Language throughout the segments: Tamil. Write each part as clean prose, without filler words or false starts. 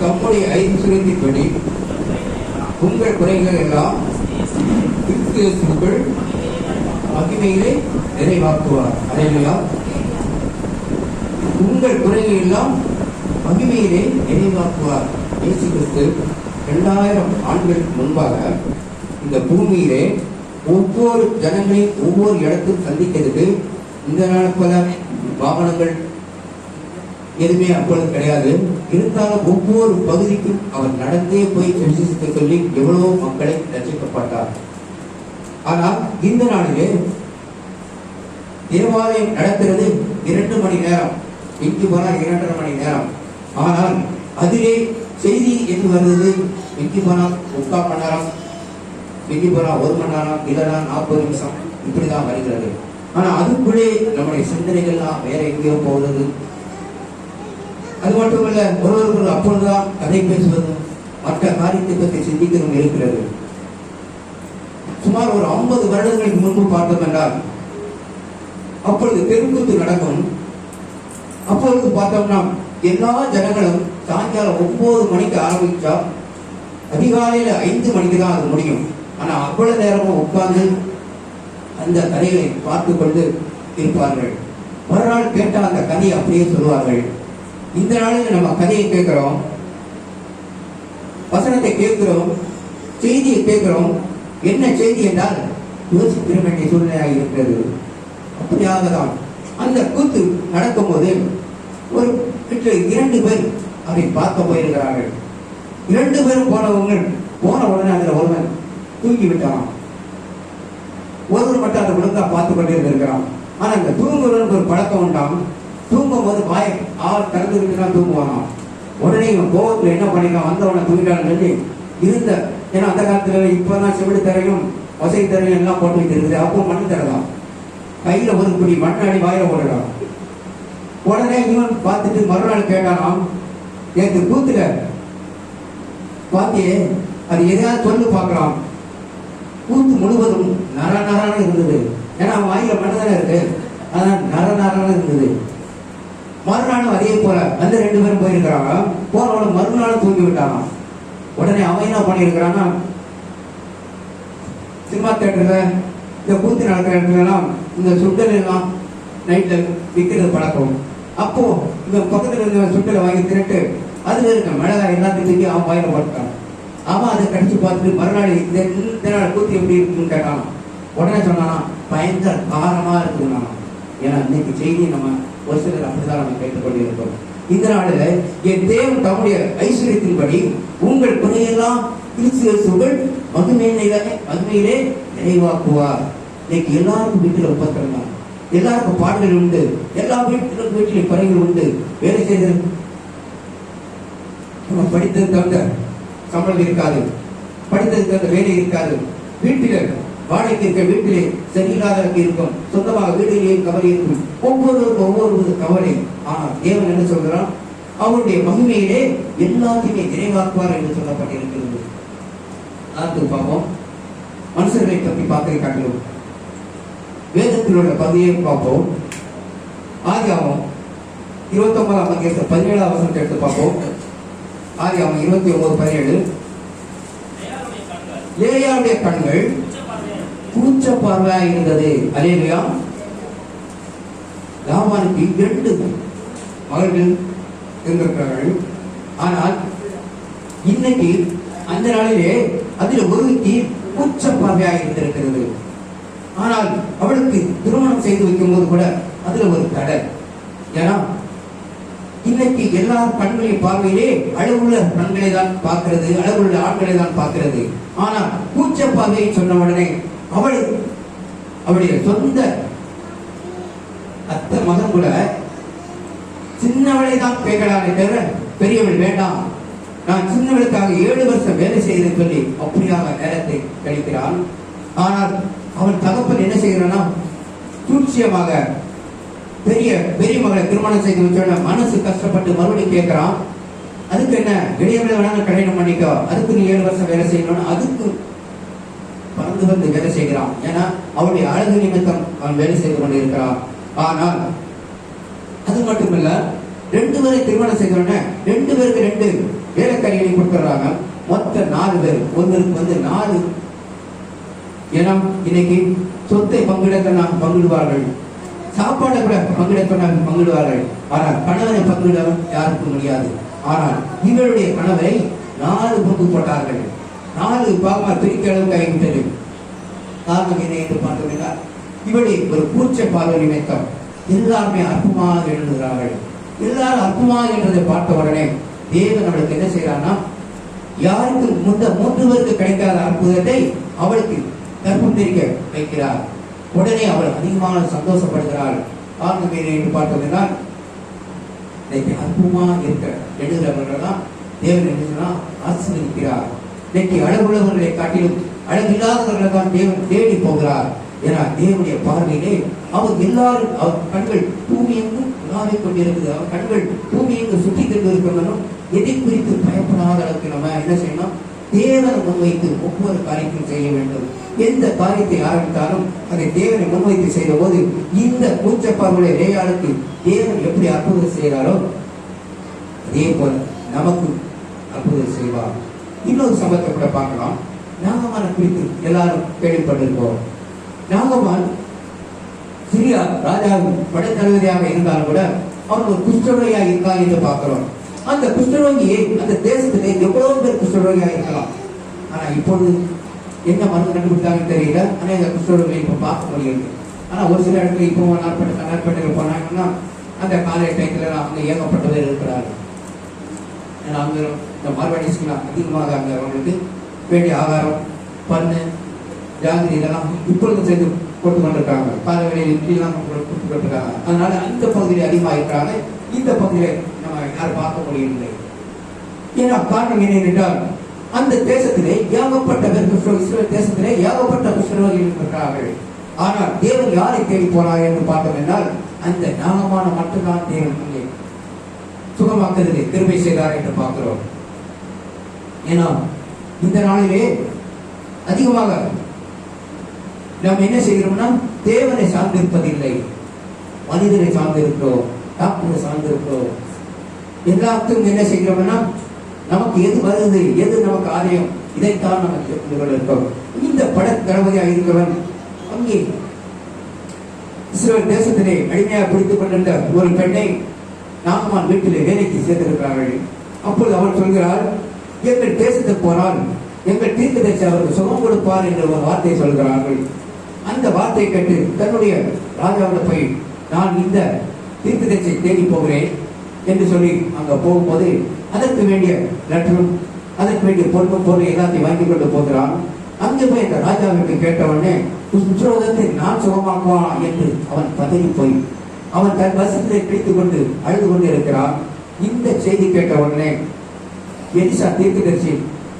தம்முடைய ஐஸ்வரியத்தின்படி உங்கள் குறைகள் எல்லாம் கிறிஸ்துவுக்குள் மகிமையிலே நிறைவாக்குவார். அல்லேலூயா. உங்கள் குறைகள் எல்லாம் மகிமையிலே நிறைவாக்குவார். இயேசு கிறிஸ்து 2000 ஆண்டுகளுக்கு முன்பாக இந்த பூமியிலே ஒவ்வொரு ஜனங்களையும் ஒவ்வொரு இடத்தும் சந்திக்கிறதுக்கு இந்த நாள் பல வாகனங்கள் எதுவுமே அப்பொழுது கிடையாது. இருந்தாலும் ஒவ்வொரு பகுதிக்கும் அவர் நடந்தே போய் சுவிசேஷத்தை சொல்லி எவ்வளவோ மக்களை ரட்சிக்கப்பட்டார். ஆனால் இந்த நாளிலே தேவாலயம் நடக்கிறது 2 மணி நேரம், இங்கு போனால் 2.5 மணி நேரம். ஆனால் அதிலே செய்தி என்று வருவது இங்கு போனால் 3/4 மணி நேரம், இங்கு போனால் 1 மணி நேரம், இல்லைனா 40 நிமிஷம், இப்படிதான் வருகிறது. ஆனா அதுக்குள்ளே நம்முடைய சிந்தனைகள்லாம் வேற எங்கேயோ போகிறது. அது மட்டுமல்ல, ஒருவருக்கு அப்பொழுதுதான் கதை பேசுவதும் மற்ற காரியத்தை பற்றி சிந்திக்கிறதும் இருக்கிறது. சுமார் ஒரு 50 வருடங்களுக்கு முன்பு பார்த்தோம் என்றால் அப்பொழுது தெருக்கூத்து நடக்கும். அப்பொழுது பார்த்தோம்னா எல்லா ஜனங்களும் சாயங்காலம் 9 மணிக்கு ஆரம்பிச்சா அதிகாலையில 5 மணிக்கு தான் அது முடியும். ஆனா அவ்வளவு நேரமும் உட்கார்ந்து அந்த கதைகளை பார்த்து கொண்டு இருப்பார்கள். மறுநாள் கேட்டால் அந்த கதையை அப்படியே சொல்லுவார்கள். இந்த நாளில் நம்ம கதையை கேட்கிறோம், வசனத்தை கேட்கிறோம், செய்தியை கேட்கிறோம். என்ன செய்தி என்றால் யோசிக்கிற வேண்டிய சூழ்நிலையாக இருக்கிறது. அப்படியாக தான் அந்த கூத்து நடக்கும் போது ஒரு 2 பேர் அதை பார்க்க போயிருக்கிறார்கள். 2 பேரும் போன உடனே அதுல ஒருவன் தூங்கி விட்டான். ஒருவர் மட்டும் அதை ஒழுங்கா பார்த்து கொண்டே இருந்திருக்கிறான். ஆனா அந்த தூங்குறவனுக்கு ஒரு பழக்கம் உண்டாம். தூங்கும் போது வாய் திறந்துக்கிட்டு தான் தூங்குவானாம். உடனே இவன் கோவத்துல என்ன பண்ணிக்கலாம், வந்தவனை தூங்கிட்டான்னு சொல்லி இருந்த, ஏன்னா அந்த காலத்துல இப்பதான் செவிடு தரையும் வசை தரையும் எல்லாம் போட்டு வைத்து இருக்குது. அப்போ மண் தரலாம், கையில ஒரு பிடி மண்ணாடி வாயில போடலாம். உடனே இவன் பார்த்துட்டு மறுநாள் கேட்டானாம், நேற்று கூத்துல பாத்தியே, அது எதையாவது சொல்லு பார்க்கலாம். கூத்து முழுவதும் நர நரான இருந்தது. ஏன்னா அவன் வாயில மண் தானே இருக்கு, அதனால நர நரான இருந்தது. மறுநாளும் அதே போல அந்த 2 பேரும் போயிருக்கிறாங்க. போனவன மறுநாளும் தூங்கி விட்டாங்க. உடனே அவன் என்ன பண்ணிருக்கிறான்னா, சினிமா தியேட்டர்ல இந்த கூத்து நடக்கிற இடத்துலாம் இந்த சுண்டல் எல்லாம் நைட்ல விற்கிறது பழக்கம். அப்போ இந்த பக்கத்துல இருந்த சுண்டலை வாங்கி திரட்டு அதுல இருக்க மிளகாய் எல்லாத்தையும் தூக்கி அவன் வாயில போட்டான். அவன் அதை கடிச்சு பார்த்துட்டு மறுநாள் இந்த நாள் கூத்து எப்படி இருக்குன்னு கேட்டான். உடனே சொன்னானா, பயங்கர காரமா இருக்குதுன்னா. ஏன்னா இன்னைக்கு செய்தி நம்ம ஒரு சிலர் அப்படிதான் நம்ம கேட்டுக்கொண்டிருக்கிறோம். இந்த நாளில் என் தேவன் தம்முடைய ஐஸ்வரியத்தின்படி உங்கள் குறையெல்லாம் கிறிஸ்துவுக்குள் மகிமையிலே நிறைவாக்குவார். இன்னைக்கு எல்லாருக்கும் வீட்டில் உபத்திரம் தான், எல்லாருக்கும் பாடல்கள் உண்டு, எல்லா வீட்டிலும் குறைகள் உண்டு. வேலை செய்தது நம்ம படித்தது தகுந்த சம்பளம் இருக்காது, படித்தது தகுந்த வேலை இருக்காது, வீட்டில் வாடகைக்கு இருக்க வீட்டிலே சரியில்லாதவருக்கு இருக்கும், சொந்தமாக வீடுகளிலேயும் கவலை இருக்கும், ஒவ்வொருவருக்கும் ஒவ்வொரு கவலை. ஆனால் தேவன் என்ன சொல்கிறான், அவருடைய மகிமையிலே எல்லாத்தையுமே நிறைவாக்குவார் என்று சொல்லப்பட்டிருக்கிறது. அடுத்து பார்ப்போம், மனுஷர்களை பற்றி பார்க்கறதை காட்டிலும் வேதத்தில் உள்ள பகுதியை பார்ப்போம். ஆதியாகமம் 29ஆம் அதிகாரம் 17ஆம் வசனத்தை எடுத்து பார்ப்போம். ஆதியாகமம் 29:17. லேயாளுடைய கண்கள் கூச்ச பார்வையாக இருந்தது. அல்லேலூயா. லாபானுக்கு 2 மகள்கள் இருந்திருக்கிறார்கள். ஆனால் இன்னைக்கு அந்த நாளிலே அதில் ஒருவருக்கு கூச்ச பார்வையாக இருந்திருக்கிறது. ஆனால் அவளுக்கு திருமணம் செய்து வைக்கும் போது கூட அதுல ஒரு தடை. ஏன்னா இன்னைக்கு எல்லா கண்களின் பார்வையிலே அழகுள்ள கண்களை தான் பார்க்கிறது, அழகுள்ள ஆண்களை தான் பார்க்கிறது. ஆனால் கூச்ச பார்வையை சொன்ன உடனே அவளுடைய சொந்த அத்தை மகன் கூட சின்னவளை தான் கேட்கலானே தவிர பெரியவள் வேண்டாம், நான் சின்னவளுக்காக 7 வருஷம் வேலை செய்து சொல்லி அப்படியாக நேரத்தை கழிக்கிறான். ஆனால் அவன் தகப்பன் என்ன செய்கிறான்னா, சூழ்ச்சியமாக பெரிய மகளை திருமணம் செய்து வச்சோட மனசு கஷ்டப்பட்டு மறுபடியும் கேட்கிறான். அதுக்கு என்ன, இடையவளை வேணாலும் கல்யாணம் பண்ணிக்கோ, அதுக்கு நீ 7 வருஷம் வேலை செய்யணும்னு அதுக்கு பறந்து வந்து வேலை செய்கிறான். ஏன்னா அவருடைய அழகு நிமித்தம் அவன் வேலை செய்து கொண்டு இருக்கிறான். ஆனால் அது மட்டுமல்ல, 2 பேரை திருமணம் செய்தோடனே 2 பேருக்கு 2 வேலைக்காரிகளை கொடுத்துறாங்க. மொத்த 4 பேர். ஒருவருக்கு வந்து 4 இனம். இன்னைக்கு சொத்தை பங்கிட நாம் பங்கிடுவார்கள், சாப்பாடை கூட பங்கிட பங்கிடுவார்கள். ஆனால் கணவனை பங்கிட யாருக்கும் முடியாது. ஆனால் இவருடைய கணவரை 4 பங்கு போட்டார்கள். 4 பாகமாக பிரிக்க அளவுக்கு ஆகிவிட்டது. காரணம் என்ன என்று பார்த்தோம்னா, இவருடைய ஒரு கூச்ச பார்வை நிமித்தம் எல்லாருமே அற்புதமாக எழுதுகிறார்கள். எல்லாரும் அற்புதமாக என்றதை பார்த்த உடனே தேவன் அவளுக்கு என்ன செய்யறான்னா, யாருக்கு 3 பேருக்கு கிடைக்காத அற்புதத்தை அவளுக்கு கற்பம் தெரிவிக்க வைக்கிறார். உடனே அவள் அதிகமாக சந்தோஷப்படுகிறாள். காரணம் என்ன என்று பார்த்தோம்னா, இன்னைக்கு அற்புதமாக இருக்க எழுதுகிறவர்கள் தான் தேவன் என்ன சொன்னா ஆசீர்வதிக்கிறார். இன்னைக்கு அழகுள்ளவர்களை காட்டிலும் அழகில்லாதவர்களை தான் தேவன் தேடி போகிறார். ஏன்னா தேவனுடைய பார்வையிலே அவர் எல்லாரும், அவர் கண்கள் பூமி எங்கும் உலாவிக் கொண்டிருக்குது. அவர் கண்கள் பூமி எங்கும் சுற்றி கொண்டிருக்கணும். எதை குறித்து பயப்படாத அளவுக்கு நம்ம என்ன செய்யணும்? தேவனை முன்வைத்து ஒவ்வொரு காரியத்தையும் செய்ய வேண்டும். எந்த காரியத்தை ஆரம்பித்தாலும் அதை தேவனை முன்வைத்து செய்த போது இந்த கூச்ச பார்வையுடைய ரேயாளுக்கு தேவன் எப்படி அற்புதம் செய்கிறாரோ அதே போல நமக்கு அற்புதம் செய்வார். இன்னொரு சம்பவத்தை கூட பார்க்கலாம். நாகமான குறித்து எல்லாரும் கேள்விப்பட்டிருக்கோம். நாகமான் சிரியா ராஜாவின் படைத்தளபதியாக இருந்தாலும் கூட அவன் ஒரு குஷ்டரோகியாக இருக்கான் என்று பார்க்கிறோம். அந்த குஷ்டரோகியை அந்த தேசத்திலே எவ்வளவு பேர் குஷ்டரோகியாக இருக்கலாம். ஆனா இப்பொழுது என்ன மருந்து கண்டுபிடித்தாங்கன்னு தெரியல. ஆனா இந்த குஷ்டரோகியை இப்ப பார்க்க முடியுது. ஆனா ஒரு சில இடத்துல இப்போ நாட்பட்டு போனாங்கன்னா அந்த காலை டைத்துல அங்க ஏகப்பட்ட பேர் இருக்கிறார்கள். ஏன்னா அங்க இந்த மார்வாடிஸ்லாம் அதிகமாக அங்க அவங்களுக்கு வேண்டிய ஆகாரம், பண்ணு, ஜாங்கிரி இதெல்லாம் இப்பொழுது செய்து கொடுத்து கொண்டிருக்காங்க. காலை வேலையில் இப்படிலாம் கொடுத்து கொண்டிருக்காங்க. அதனால அந்த பகுதியில் அதிகமாக இருக்கிறாங்க. இந்த பகுதியில நம்ம யாரும் பார்க்க முடியவில்லை. ஏன்னா காரணம் என்ன என்றால், அந்த தேசத்திலே ஏகப்பட்ட இஸ்ரவேல் தேசத்திலே ஏகப்பட்ட குஷ்டரோகிகள் இருக்கிறார்கள். ஆனால் தேவன் யாரை தேடி போனார் என்று பார்த்தோம் என்றால், அந்த நாகமான மட்டும்தான் தேவன் அங்கே சுகமாக்குறது கிருபை செய்தார் என்று பார்க்கிறோம். ஏன்னா இந்த நாளிலே அதிகமாக நாம் என்ன செய்கிறோம்னா, தேவனை சார்ந்திருப்பதில்லை, மனிதனை சார்ந்திருக்கிறோம், டாக்டரை சார்ந்திருக்கிறோம். எல்லாத்துக்கும் என்ன செய்கிறோம்னா, நமக்கு எது வருது, எது நமக்கு ஆதாயம், இதைத்தான் நம்ம இருக்கோம். இந்த படத்தளபதியாக இருக்கிறவன் அங்கே இஸ்ரவேல் தேசத்திலே அடிமையாக பிடித்துக் கொண்டிருந்த ஒரு பெண்ணை நாகமான் வீட்டிலே வேலைக்கு சேர்த்திருக்கிறார்கள். அப்பொழுது அவள் சொல்கிறாள், எங்கள் தேசத்துக்கு போனால் எங்கள் தீர்க்கதரிசி அவருக்கு சுகம் கொடுப்பார் என்ற ஒரு வார்த்தையை சொல்கிறார்கள். அந்த வார்த்தையை கேட்டு தன்னுடைய ராஜாவோட போய், நான் இந்த தீர்க்கதரிசியை தேடி போகிறேன் என்று சொல்லி அங்க போகும்போது அதற்கு வேண்டிய லெட்டரும் அதற்கு வேண்டிய பொருள் எல்லாத்தையும் வாங்கி கொண்டு போகிறான். அங்கே போய் இந்த ராஜாவிற்கு கேட்டவனே, குஷ்டரோகத்தை நான் சுகமாக்குவான் என்று அவன் பதறி போய் அவன் தன் வசத்தை பிடித்துக் கொண்டு அழுது கொண்டு இருக்கிறான். இந்த செய்தி கேட்ட உடனே எலிசா தீர்க்கதரிசி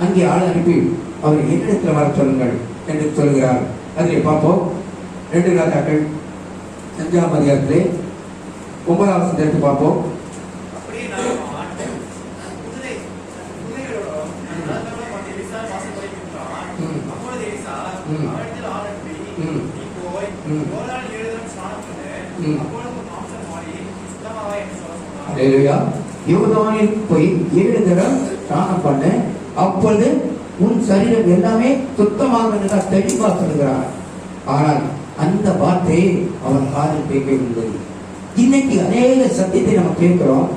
அங்கே ஆள் அனுப்பி அவரை என்னிடத்தில் வர சொல்லுங்கள் என்று சொல்கிறார். அதில் பார்ப்போம். 2 ராஜாக்கள் 5ஆம் அதிகாரத்திலே 9ஆம் வசனத்தை எடுத்து பார்ப்போம். யோர்தானில் போய் 7 தடவை ஸ்நானம் பண்ண, அப்பொழுது உன் சரீரம் எல்லாமே சுத்தமாக தெளிவா சொல்கிறார். ஆனால் அந்த வார்த்தையை அவன் காதில் கேட்கவில்லை. இன்னைக்கு அநேக சத்தியத்தை நம்ம கேட்கிறோம்,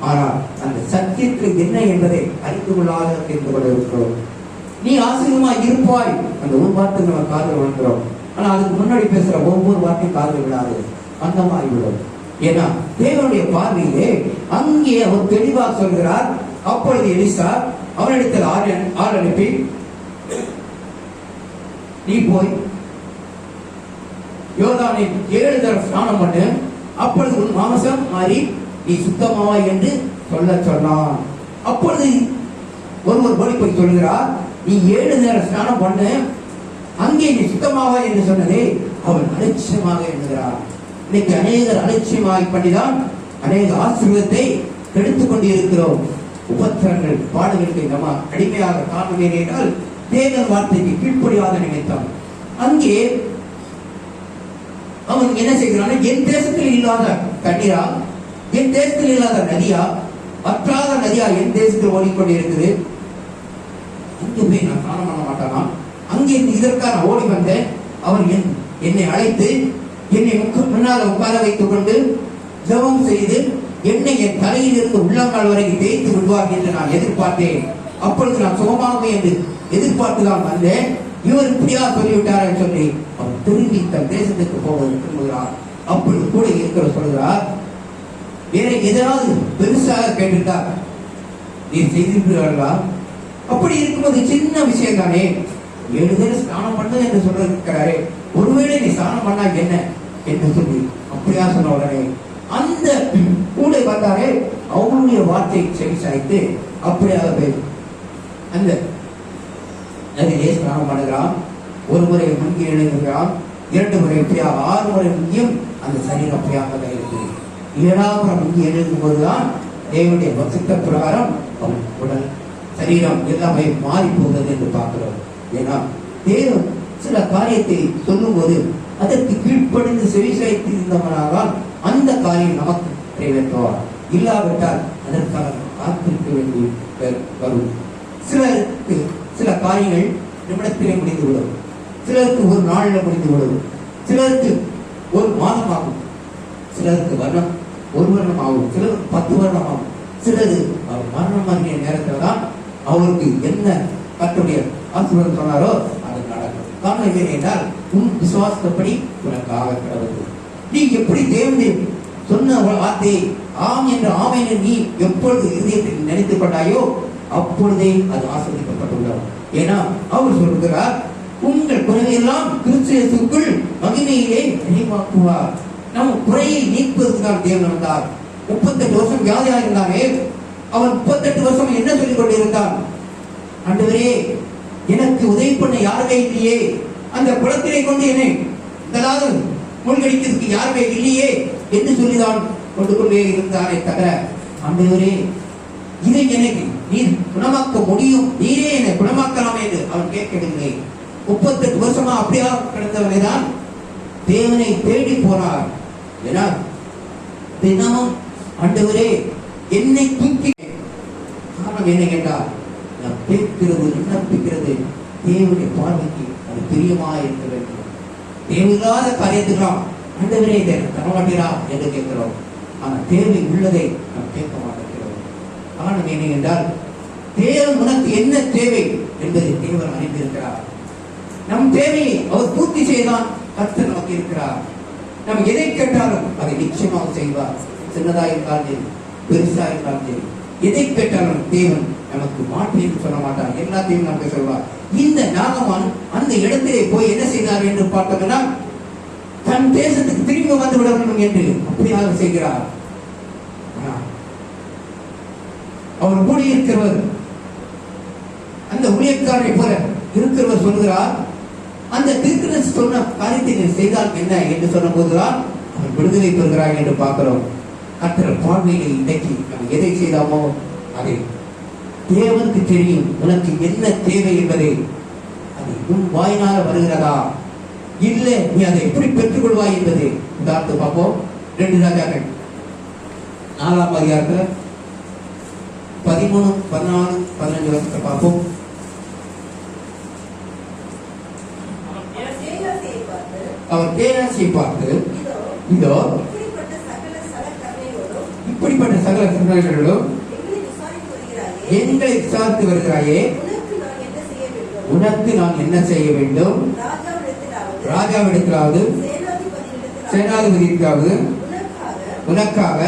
ஆனால் அந்த சத்தியத்துக்கு என்ன என்பதை அறிந்து கொள்ளாத தெரிந்து கொள்ள இருக்கிறோம். நீ ஆசீர்வாதமா இருப்பாய், அந்த ஒரு வார்த்தை நம்ம காதில் விழுக்கிறோம். ஆனா அதுக்கு முன்னாடி பேசுற ஒவ்வொரு வார்த்தையும் காதில் விடாது, அந்த மாதிரி விடும். ஏன்னா தேவனுடைய பார்வையிலே அங்கே அவர் தெளிவாக சொல்கிறார். அப்பொழுது எலிசா அவனிடத்தில் ஆள் அனுப்பி, நீ போய் யோர்தானில் 7 தடவை ஸ்நானம் பண்ணு, அப்பொழுது உன் மாம்சம் மாறி நீ சுத்தமாவா என்று சொல்ல சொன்னான். அப்பொழுது ஒருவர் போய் போய் சொல்கிறார், நீ 7 தடவை ஸ்நானம் பண்ணு, அங்கே நீ சுத்தமாவா என்று சொன்னதே அவன் அலட்சியமாக எண்ணுகிறார். இன்னைக்கு அநேகர் அலட்சியமாக பண்ணிதான் அநேக ஆசீர்வாதத்தை கெடுத்துக் கொண்டிருக்கிறோம். உபத்திரங்கள் பாடுகளுக்கு நம்ம அடிமையாக காரணம் என்றால் தேவன் வார்த்தைக்கு கீழ்ப்படியாத நினைத்தான். அங்கே அவன் என்ன செய்கிறான், என் தேசத்தில் இல்லாத தண்ணீரா என் தேசத்தில் இல்லாத நதியா, வற்றாத நதியா என் தேசத்தில் ஓடிக்கொண்டு இருக்குது? அங்கே போய் நான் ஸ்நானம் பண்ண மாட்டானா? அங்கே இதற்காக நான் ஓடி வந்தேன். அவர் என்னை அழைத்து என்னை முன்னால் உட்கார வைத்துக் கொண்டு ஜெபம் செய்து என்னை என் தலையில் இருந்து உள்ளங்கால் வரைக்கும் தேய்த்து விடுவார் என்று நான் எதிர்பார்த்தேன். அப்பொழுது நான் சுகமாக என்று எதிர்பார்த்துதான் வந்தேன். இவர் இப்படியா சொல்லிவிட்டார் சொல்லி அவர் திரும்பி தன் தேசத்துக்கு போக விரும்புகிறார். அப்பொழுது கூட இருக்கிற சொல்கிறார், வேற எதாவது பெருசாக கேட்டிருந்தார் நீர் செய்திருக்கிறார்களா? அப்படி இருக்கும்போது சின்ன விஷயம் தானே, 7 பேர் ஸ்நானம் பண்ண என்று சொல்லிருக்கிறாரே, ஒருவேளை நீ ஸ்நானம் பண்ணா என்ன என்று சொல்லி அப்படியா சொன்ன உடனே அந்த கூட வந்தாரே அவங்களுடைய வார்த்தையை செவி சாய்த்து அப்படியாக அந்த நதியிலே ஸ்நானம் பண்ணுகிறான். ஒரு முறை முங்கி எழுதுகிறான், 2 முறை அப்படியாக 6 முறை முங்கியும் அந்த சரீரம் அப்படியாக இருக்கு. 7ஆவது முறை முங்கி எழுதும் போதுதான் தேவனுடைய வசித்த பிரகாரம் அவன் உடல் சரீரம் எல்லாமே மாறி போகிறது என்று பார்க்கிறோம். ஏன்னா தேவன் சில காரியத்தை சொல்லும் போது அதற்கு கீழ்ப்படிந்து செவிசாய்த்து இருந்தவனானால் அந்த காரியம் நமக்கு நிறைவேற்றுவார். இல்லாவிட்டால் அதற்காக காத்திருக்க வேண்டி வரும். சிலருக்கு சில காரியங்கள் நிமிடத்திலே முடிந்துவிடும், சிலருக்கு ஒரு நாளில் முடிந்துவிடும், சிலருக்கு ஒரு மாதம் ஆகும், சிலருக்கு வருடம் 1 வருடம் ஆகும், சிலருக்கு 10 வருடம் ஆகும். சிலரு அவர் மரணம் ஆகிய நேரத்தில் தான் அவருக்கு என்ன கர்த்தருடைய ஆசீர்வாதம் சொன்னாரோ அது நடக்கும். காரணம் என்ன என்றால் உன் விசுவாசப்படி உனக்காக கடவுள். நீ எப்படி தேவனுடைய சொன்ன வார்த்தையை ஆம் என்று ஆமென் நீ எப்பொழுது இதயத்தில் நினைத்துக் கொண்டாயோ அப்பொழுதே அது ஆசீர்வதிக்கப்பட்டுள்ளது. ஏன்னா அவர் சொல்கிறார், உங்கள் குறையெல்லாம் கிறிஸ்து இயேசுவுக்குள் மகிமையிலே நிறைவாக்குவார். நம் குறையை நீக்குவதற்கான தேவன் வந்தார். 38 வருஷம் வியாதியாக இருந்தானே, அவன் 38 வருஷம் என்ன சொல்லிக் கொண்டிருந்தான்? ஆண்டவரே, எனக்கு உதவி பண்ண யாருமே இல்லையே, அந்த குளத்திலே கொண்டு என்னை இதனால் மூழ்கடிக்கிறதுக்கு யாருமே இல்லையே என்று சொல்லிதான் கொண்டு கொண்டே இருந்தாரே தவிர, ஆண்டவரே இதை எனக்கு நீர் குணமாக்க முடியும், நீரே என்னை குணமாக்கலாம் என்று அவன் கேட்கவில்லை. 38 வருஷமா அப்படியா கிடந்தவனை தான் தேவனை தேடி போனார். ஏன்னா தினமும் ஆண்டவரே என்னை தூக்கி, காரணம் என்ன கேட்டால் நாம் கேட்கிறது விண்ணப்பிக்கிறது தேவனுடைய பார்வைக்கு அது பிரியமா இருக்க வேண்டும். தேவையில்லாத காரியத்துக்கலாம் ஆண்டவரே இதை தர மாட்டீரா என்று கேட்கிறோம். ஆனால் தேவை உள்ளதை நாம் கேட்க மாட்டேங்கிறோம். காரணம் என்ன என்றால் தேவன் உனக்கு என்ன தேவை என்பதை தேவன் அறிந்திருக்கிறார். நம் தேவையை அவர் பூர்த்தி செய்தான் கர்த்தர் நமக்கு இருக்கிறார். நாம் எதை கேட்டாலும் அதை நிச்சயமாக செய்வார். சின்னதா இருந்தாலும் சரி, பெருசா இருந்தாலும் சரி, எதை கேட்டாலும் தேவன் நமக்கு மாட்டேன்னு சொல்ல மாட்டார், எல்லாத்தையும் நமக்கு சொல்வார். இந்த நாகமான் அந்த இடத்திலே போய் என்ன செய்தார் என்று பார்த்தோம்னா, தன் தேசத்துக்கு திரும்பி வந்து விட வேண்டும் என்று அப்படியாக செய்கிறார். அவர் கூடி இருக்கிறவர், அந்த ஊழியக்காரரை போல இருக்கிறவர் சொல்கிறார், அந்த தீர்க்கதரிசி சொன்ன காரியத்தை செய்தால் என்ன என்று சொன்ன போதுதான் அவர் விடுதலை பெறுகிறார் என்று பார்க்கிறோம். கர்த்தர் பார்வையிலே இன்னைக்கு நாம் எதை செய்தாமோ அதை தேவனுக்கு தெரியும். உனக்கு என்ன தேவை என்பதை அது உன் வாயினால வருகிறதா இல்லை நீ அதை எப்படி பெற்றுக் கொள்வாய் என்பதை உதாரணத்தை பார்ப்போம். 2 ராஜாக்கள் 4ஆம் அதிகாரத்தில் 13, 14, 15 வருஷத்தை பார்ப்போம். அவர் கேயாசியை பார்த்து, இதோ இப்படிப்பட்ட சகல சகலர்களும் எங்களை விசாரித்து வருகிறாயே, உனக்கு நான் என்ன செய்ய வேண்டும்? ராஜாவிடத்திலாவது சேனாதிபதியாவது உனக்காக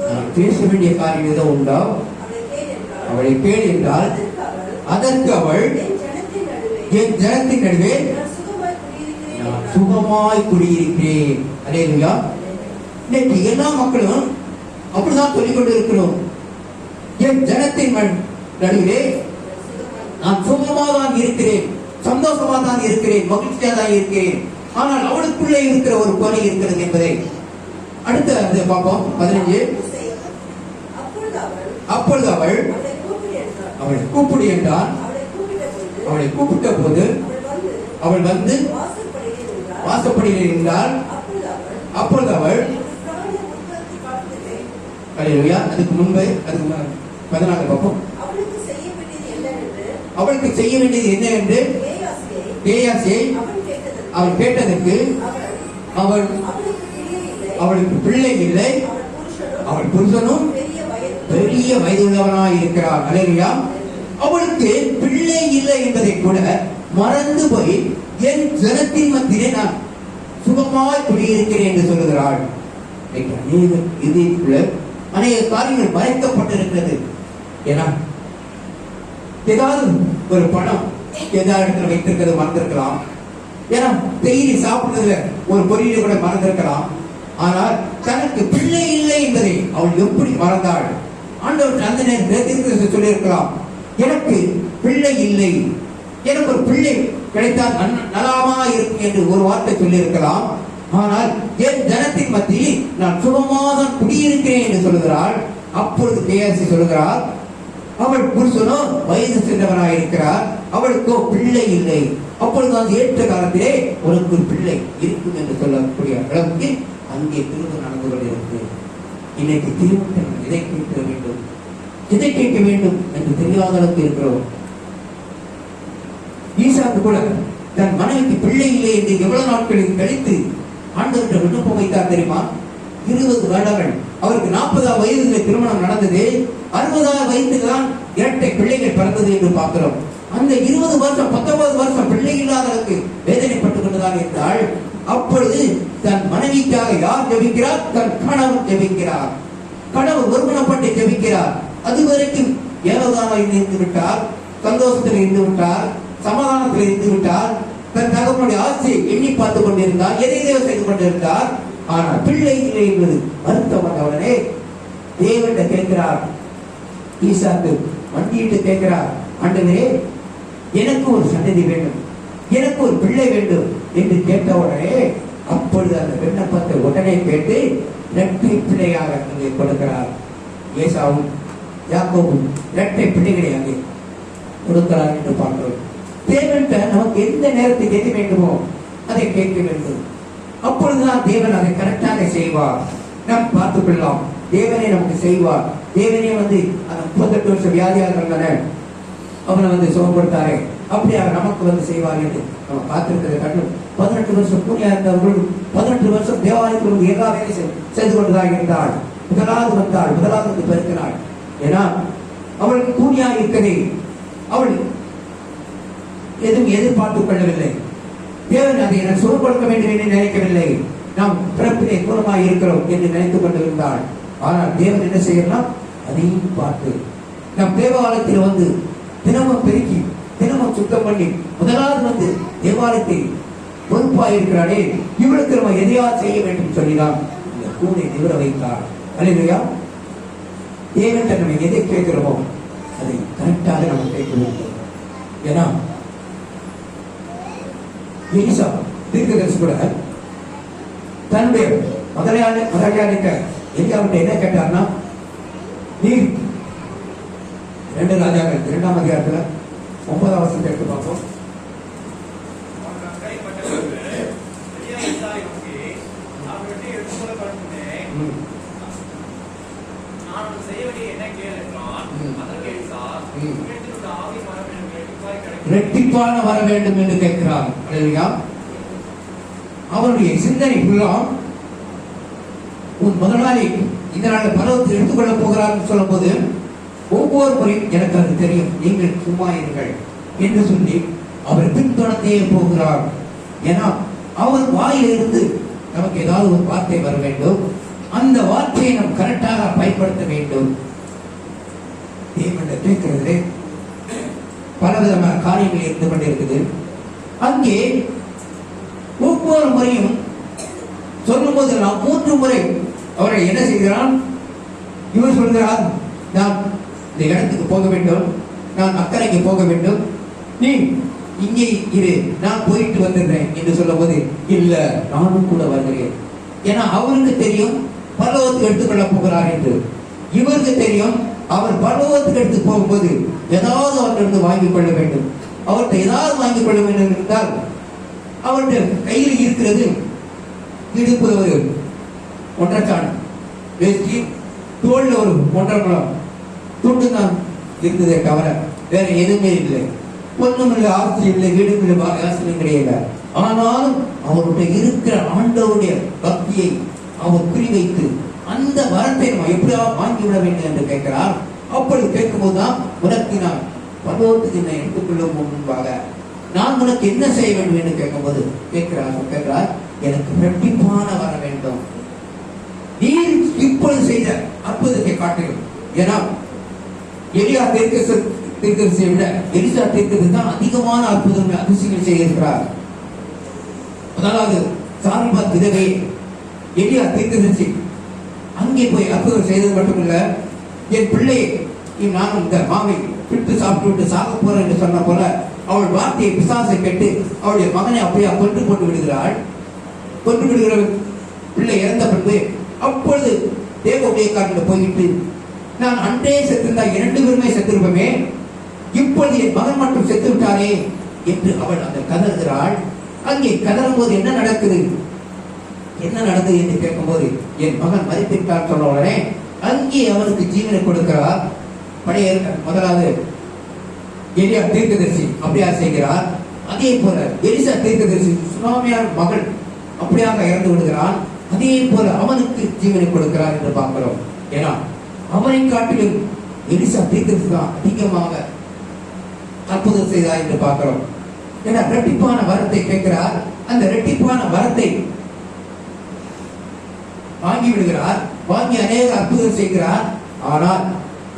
நான் பேச வேண்டிய காரியம் ஏதோ உண்டோ? அவளை கேள் என்றால் அதற்கு அவள், என் ஜனத்தின் நடுவே நான் சுகமாய் குடியிருக்கிறேன். அல்லேலூயா. இன்னைக்கு எல்லா மக்களும் அப்படிதான் சொல்லிக் கொண்டு இருக்கிறோம். என் ஜனத்தின் நடுவிலே நான் சுகமாக தான் இருக்கிறேன், சந்தோஷமா தான் இருக்கிறேன், மகிழ்ச்சியா தான் இருக்கிறேன். ஆனால் அவளுக்குள்ளே இருக்கிற ஒரு குறை இருக்கிறது என்பதை அடுத்த பார்ப்போம். 15. அப்பொழுது அவள் அவளை கூப்பிடு என்றான். அவளை கூப்பிட்ட போது அவள் வந்து வாசப்படியில் இருந்தால், அப்பொழுது அவள் அல்லேலூயா. அதுக்கு முன்பு அதுக்கு 14 பார்ப்போம். அவளுக்கு செய்ய வேண்டியது என்ன என்று கேயாசியை அவள் கேட்டதற்கு அவளுக்கு பிள்ளை இல்லை, அவள் புருஷனும் பெரிய வயதுள்ளவனாய் இருக்கிறார். அல்லேலூயா. அவளுக்கு பிள்ளை இல்லை என்பதை கூட மறந்து போய் என் ஜனத்தின் மத்தியிலே நான் சுகமாய் குடியிருக்கிறேன் என்று சொல்லுகிறாள். அநேக காரியங்கள் மறைக்கப்பட்டிருக்கிறது. ஏன்னா ஏதாவது ஒரு பணம் ஏதாவது இடத்துல வைத்திருக்கிறது மறந்திருக்கலாம். ஏன்னா டெய்லி சாப்பிடுறதுல ஒரு பொரியல் கூட மறந்திருக்கலாம். ஆனால் தனக்கு பிள்ளை இல்லை என்பதை அவள் எப்படி மறந்தாள்? ஆண்டவர் அந்த நேரத்தில் சொல்லி இருக்கலாம், எனக்கு பிள்ளை இல்லை, எனக்கு ஒரு பிள்ளை கிடைத்தால் நலமா இருக்கும் என்று ஒரு வார்த்தை சொல்லி இருக்கலாம். ஆனால் என் ஜனத்தின் மத்தியில் நான் சுகமாக குடியிருக்கிறேன் என்று சொல்லுகிறாள். அப்பொழுது கேயாசி சொல்லுகிறார், அவள் புருஷனோ வயது சென்றவனாக இருக்கிறார், அவளுக்கோ பிள்ளை இல்லை. அப்பொழுது அந்த ஏற்ற காலத்திலே உனக்கு ஒரு பிள்ளை இருக்கும் என்று சொல்லக்கூடிய அளவுக்கு அங்கே திருமணம் நடந்து கொண்டிருக்கிறது. இன்னைக்கு திருமணம் எதை கேட்க வேண்டும், எதை கேட்க வேண்டும் என்று தெரியாத அளவுக்கு இருக்கிறோம். ஈசாக்கு கூட தன் மனைவிக்கு பிள்ளை இல்லை என்று எவ்வளவு நாட்களில் கழித்து ஆண்டவர்கிட்ட விண்ணப்பம் வைத்தார் தெரியுமா? 20 வருடங்கள். அவருக்கு 40ஆம் வயதில் திருமணம் நடந்தது. 60ஆம் வயதில் தான் இரட்டை பிள்ளைகள் பிறந்தது என்று பார்க்கிறோம். அந்த 20 வருஷம் 19 வருஷம் பிள்ளை இல்லாதவருக்கு வேதனைப்பட்டுக் கொண்டுதான் இருந்தாள். அப்பொழுது தன் மனைவிக்காக யார் ஜெபிக்கிறார்? தன் கணவன் ஜெபிக்கிறார். கணவன் ஒருமனப்பட்டு ஜெபிக்கிறார். அதுவரைக்கும் ஏகதானம் இருந்து விட்டார், சந்தோஷத்தில் இருந்து விட்டார், சமாதானத்தில் இருந்து விட்டார், தன் தகவனுடைய ஆசையை எண்ணி பார்த்துக் கொண்டிருந்தார், எதையோ செய்து கொண்டிருந்தார். ஆனால் பிள்ளை இல்லை என்பது வருத்தம் வந்தவுடனே தேவன்கிட்ட கேட்கிறார். ஈசாக்கு மண்டியிட்டு கேட்கிறார், ஆண்டவரே எனக்கு ஒரு சந்ததி வேண்டும், எனக்கு ஒரு பிள்ளை வேண்டும் என்று கேட்டவுடனே அப்பொழுது அந்த விண்ணப்பத்தை உடனே கேட்டு இரட்டை பிள்ளையாக அங்கே கொடுக்கிறார். ஏசாவும் யாக்கோபும் இரட்டை பிள்ளைகளை அங்கே கொடுக்கிறார் என்று பார்க்கிறோம். தேவன்கிட்ட நமக்கு எந்த நேரத்தில் எது வேண்டுமோ அதை கேட்க வேண்டும். அப்பொழுதுதான் தேவன் அதை கரெக்டாக செய்வார். நாம் பார்த்துக் கொள்ளலாம், தேவனே நமக்கு செய்வார். தேவனே அந்த 38 வருஷம் வியாதியாக இருந்தன அவனை சுகப்படுத்தாரே, அப்படியாக நமக்கு செய்வார் என்று நம்ம பார்த்திருக்கிறத காட்டிலும் 18 வருஷம் கூலியா இருந்தவர்கள் 18 வருஷம் தேவாலயத்தில் எல்லா வேலையும் செய்து கொண்டுதான் இருந்தாள். முதலாவது பெருக்கினாள். ஏன்னா அவளுக்கு கூலியா இருக்கிறதே, அவள் எதுவும் எதிர்பார்த்துக் கொள்ளவில்லை. தேவன் அதை எனக்கு சுகப்படுத்த வேண்டும் என்று நினைக்கவில்லை. நாம் பிறப்பிலே தூரமாக இருக்கிறோம் என்று நினைத்துக் கொண்டிருந்தாள். ஆனால் தேவன் என்ன செய்யலாம்? அதையும் பார்த்து நம் தேவாலயத்தில் தினமும் பெருக்கி தினமும் சுத்தம் பண்ணி முதலாவது தேவாலயத்தில் பொறுப்பாக இருக்கிறானே, இவளுக்கு நம்ம எதையாவது செய்ய வேண்டும் சொல்லிதான் இந்த கூனை நிவர வைத்தார். அல்லேலூயா. தேவன் நம்ம எதை கேட்கிறோமோ அதை கரெக்டாக நம்ம கேட்க வேண்டும். ஏன்னா எலிசா தீர்க்கதரிசி கூட தன்னுடைய முதலாளிக்க எலியாவிட்ட என்ன கேட்டார்னா, நீர் 2 ராஜாக்கள் 2ஆம் அதிகாரத்தில் 9ஆம் வசனத்தை எடுத்து பார்ப்போம். ரெட்டிப்பான வர வேண்டும் என்று கேட்கிறார். அவருடைய சிந்தனை உன் முதலாளி இந்த நாள் பருவத்தில் எடுத்துக்கொள்ள போகிறார் சொல்லும் போது ஒவ்வொரு முறையும் எனக்கு அது தெரியும், நீங்கள் சும்மா இருங்கள் என்று சொல்லி அவர் பின்தொடர்ந்தே போகிறார். ஏன்னா அவர் வாயிலிருந்து நமக்கு ஏதாவது ஒரு வார்த்தை வர வேண்டும், அந்த வார்த்தையை நாம் கரெக்டாக பயன்படுத்த வேண்டும். தேவன் கேட்கிறது பலவிதமான காரியங்கள் இருந்து கொண்டிருக்குது. அங்கே ஒவ்வொரு முறையும் சொல்லும் போது நாம் 3 முறை அவரை என்ன செய்கிறான்? இவர் சொல்கிறார், நான் இந்த இடத்துக்கு போக வேண்டும், நான் அக்கறைக்கு போக வேண்டும், நீ இங்கே இரு, நான் போயிட்டு வந்துடுறேன் என்று சொல்லும் போது இல்ல நானும் கூட வருகிறேன். ஏன்னா அவருக்கு தெரியும் பரலோகத்துக்கு எடுத்துக்கொள்ள போகிறார் என்று. இவருக்கு தெரியும் அவர் பரலோகத்துக்கு எடுத்து போகும்போது ஏதாவது அவற்றிலிருந்து வாங்கிக் கொள்ள வேண்டும். அவர்கிட்ட ஏதாவது வாங்கிக் கொள்ள வேண்டும் என்றால் அவருடைய கையில் இருக்கிறது இடுப்பு ஒரு ஒன்றரைச்சான் வேஷ்டி, தோல்ல ஒரு ஒன்றரை துண்டு தான் இருந்ததே தவிர வேற எதுவுமே இல்லை. ஒண்ணும் இல்லை, ஆஸ்தி இல்லை, வீடும் இல்லை, ஆசிரியம் கிடையாது. ஆனாலும் அவருடைய இருக்கிற ஆண்டவருடைய பக்தியை அவர் குறிவைத்து அந்த வரத்தை நம்ம எப்படியா வாங்கிவிட வேண்டும் என்று கேட்கிறார். அப்பொழுது கேட்கும்போதுதான், உனக்கு நான் பரலோகத்துக்கு என்னை எடுத்துக்கொள்ளும் முன்பாக நான் உனக்கு என்ன செய்ய வேண்டும் என்று கேட்கும்போது கேட்கிறார், எனக்கு இரட்டிப்பான வர வேண்டும். நீர் இப்பொழுது செய்த அற்புதத்தை காட்டுகிறோம். ஏன்னா எலியா தீர்க்கதரிசியை விட எலிசா தீர்க்கதரிசி தான் அதிகமான அற்புதங்கள் அதிசயங்கள் செய்திருக்கிறார். அதாவது சாரிபாத் விதவை எலியா தீர்க்கதரிசி அங்கே போய் அற்புதம் செய்தது மட்டுமில்ல, என் பிள்ளையை நானும் இந்த மாவை பிட்டு சாப்பிட்டு விட்டு சாக போறேன் என்று சொன்ன போல அவள் வார்த்தையை பிசாசை கேட்டு அவளுடைய மகனை அப்படியே கொன்று போட்டு விடுகிறாள். கொன்று விடுகிற பிள்ளை இறந்த பின்பு அப்பொழுது தேவ உடையக்காரன் போயிட்டு, நான் அன்றே செத்திருந்தா 2 பேருமே செத்திருப்போமே, இப்பொழுது என் மகன் மட்டும் செத்து விட்டாரே என்று அவள் அந்த கதறுகிறாள். அங்கே கதறும் போது என்ன நடக்குது என்று கேட்கும்போது, என் மகன் மறித்துவிட்டார் சொன்ன உடனே அங்கே அவனுக்கு ஜீவனை கொடுக்கிறார். பழைய முதலாவது எலியா தீர்க்கதரிசி அப்படியா செய்கிறார். அதே போல எலிசா தீர்க்கதரிசி சுனாமியான மகள் அப்படியாக இறந்து விடுகிறான். அதே போல அவனுக்கு ஜீவனை கொடுக்கிறார் என்று பார்க்கிறோம். ஏன்னா அவனை காட்டிலும் எலிசா தீர்க்கதரிசி தான் அதிகமாக அற்புதம் செய்தார் என்று பார்க்கிறோம். ஏன்னா இரட்டிப்பான வரத்தை கேட்கிறார். அந்த இரட்டிப்பான வரத்தை வாங்கி விடுகிறார். வாங்கி அநேக அற்புதம் செய்கிறார். ஆனால்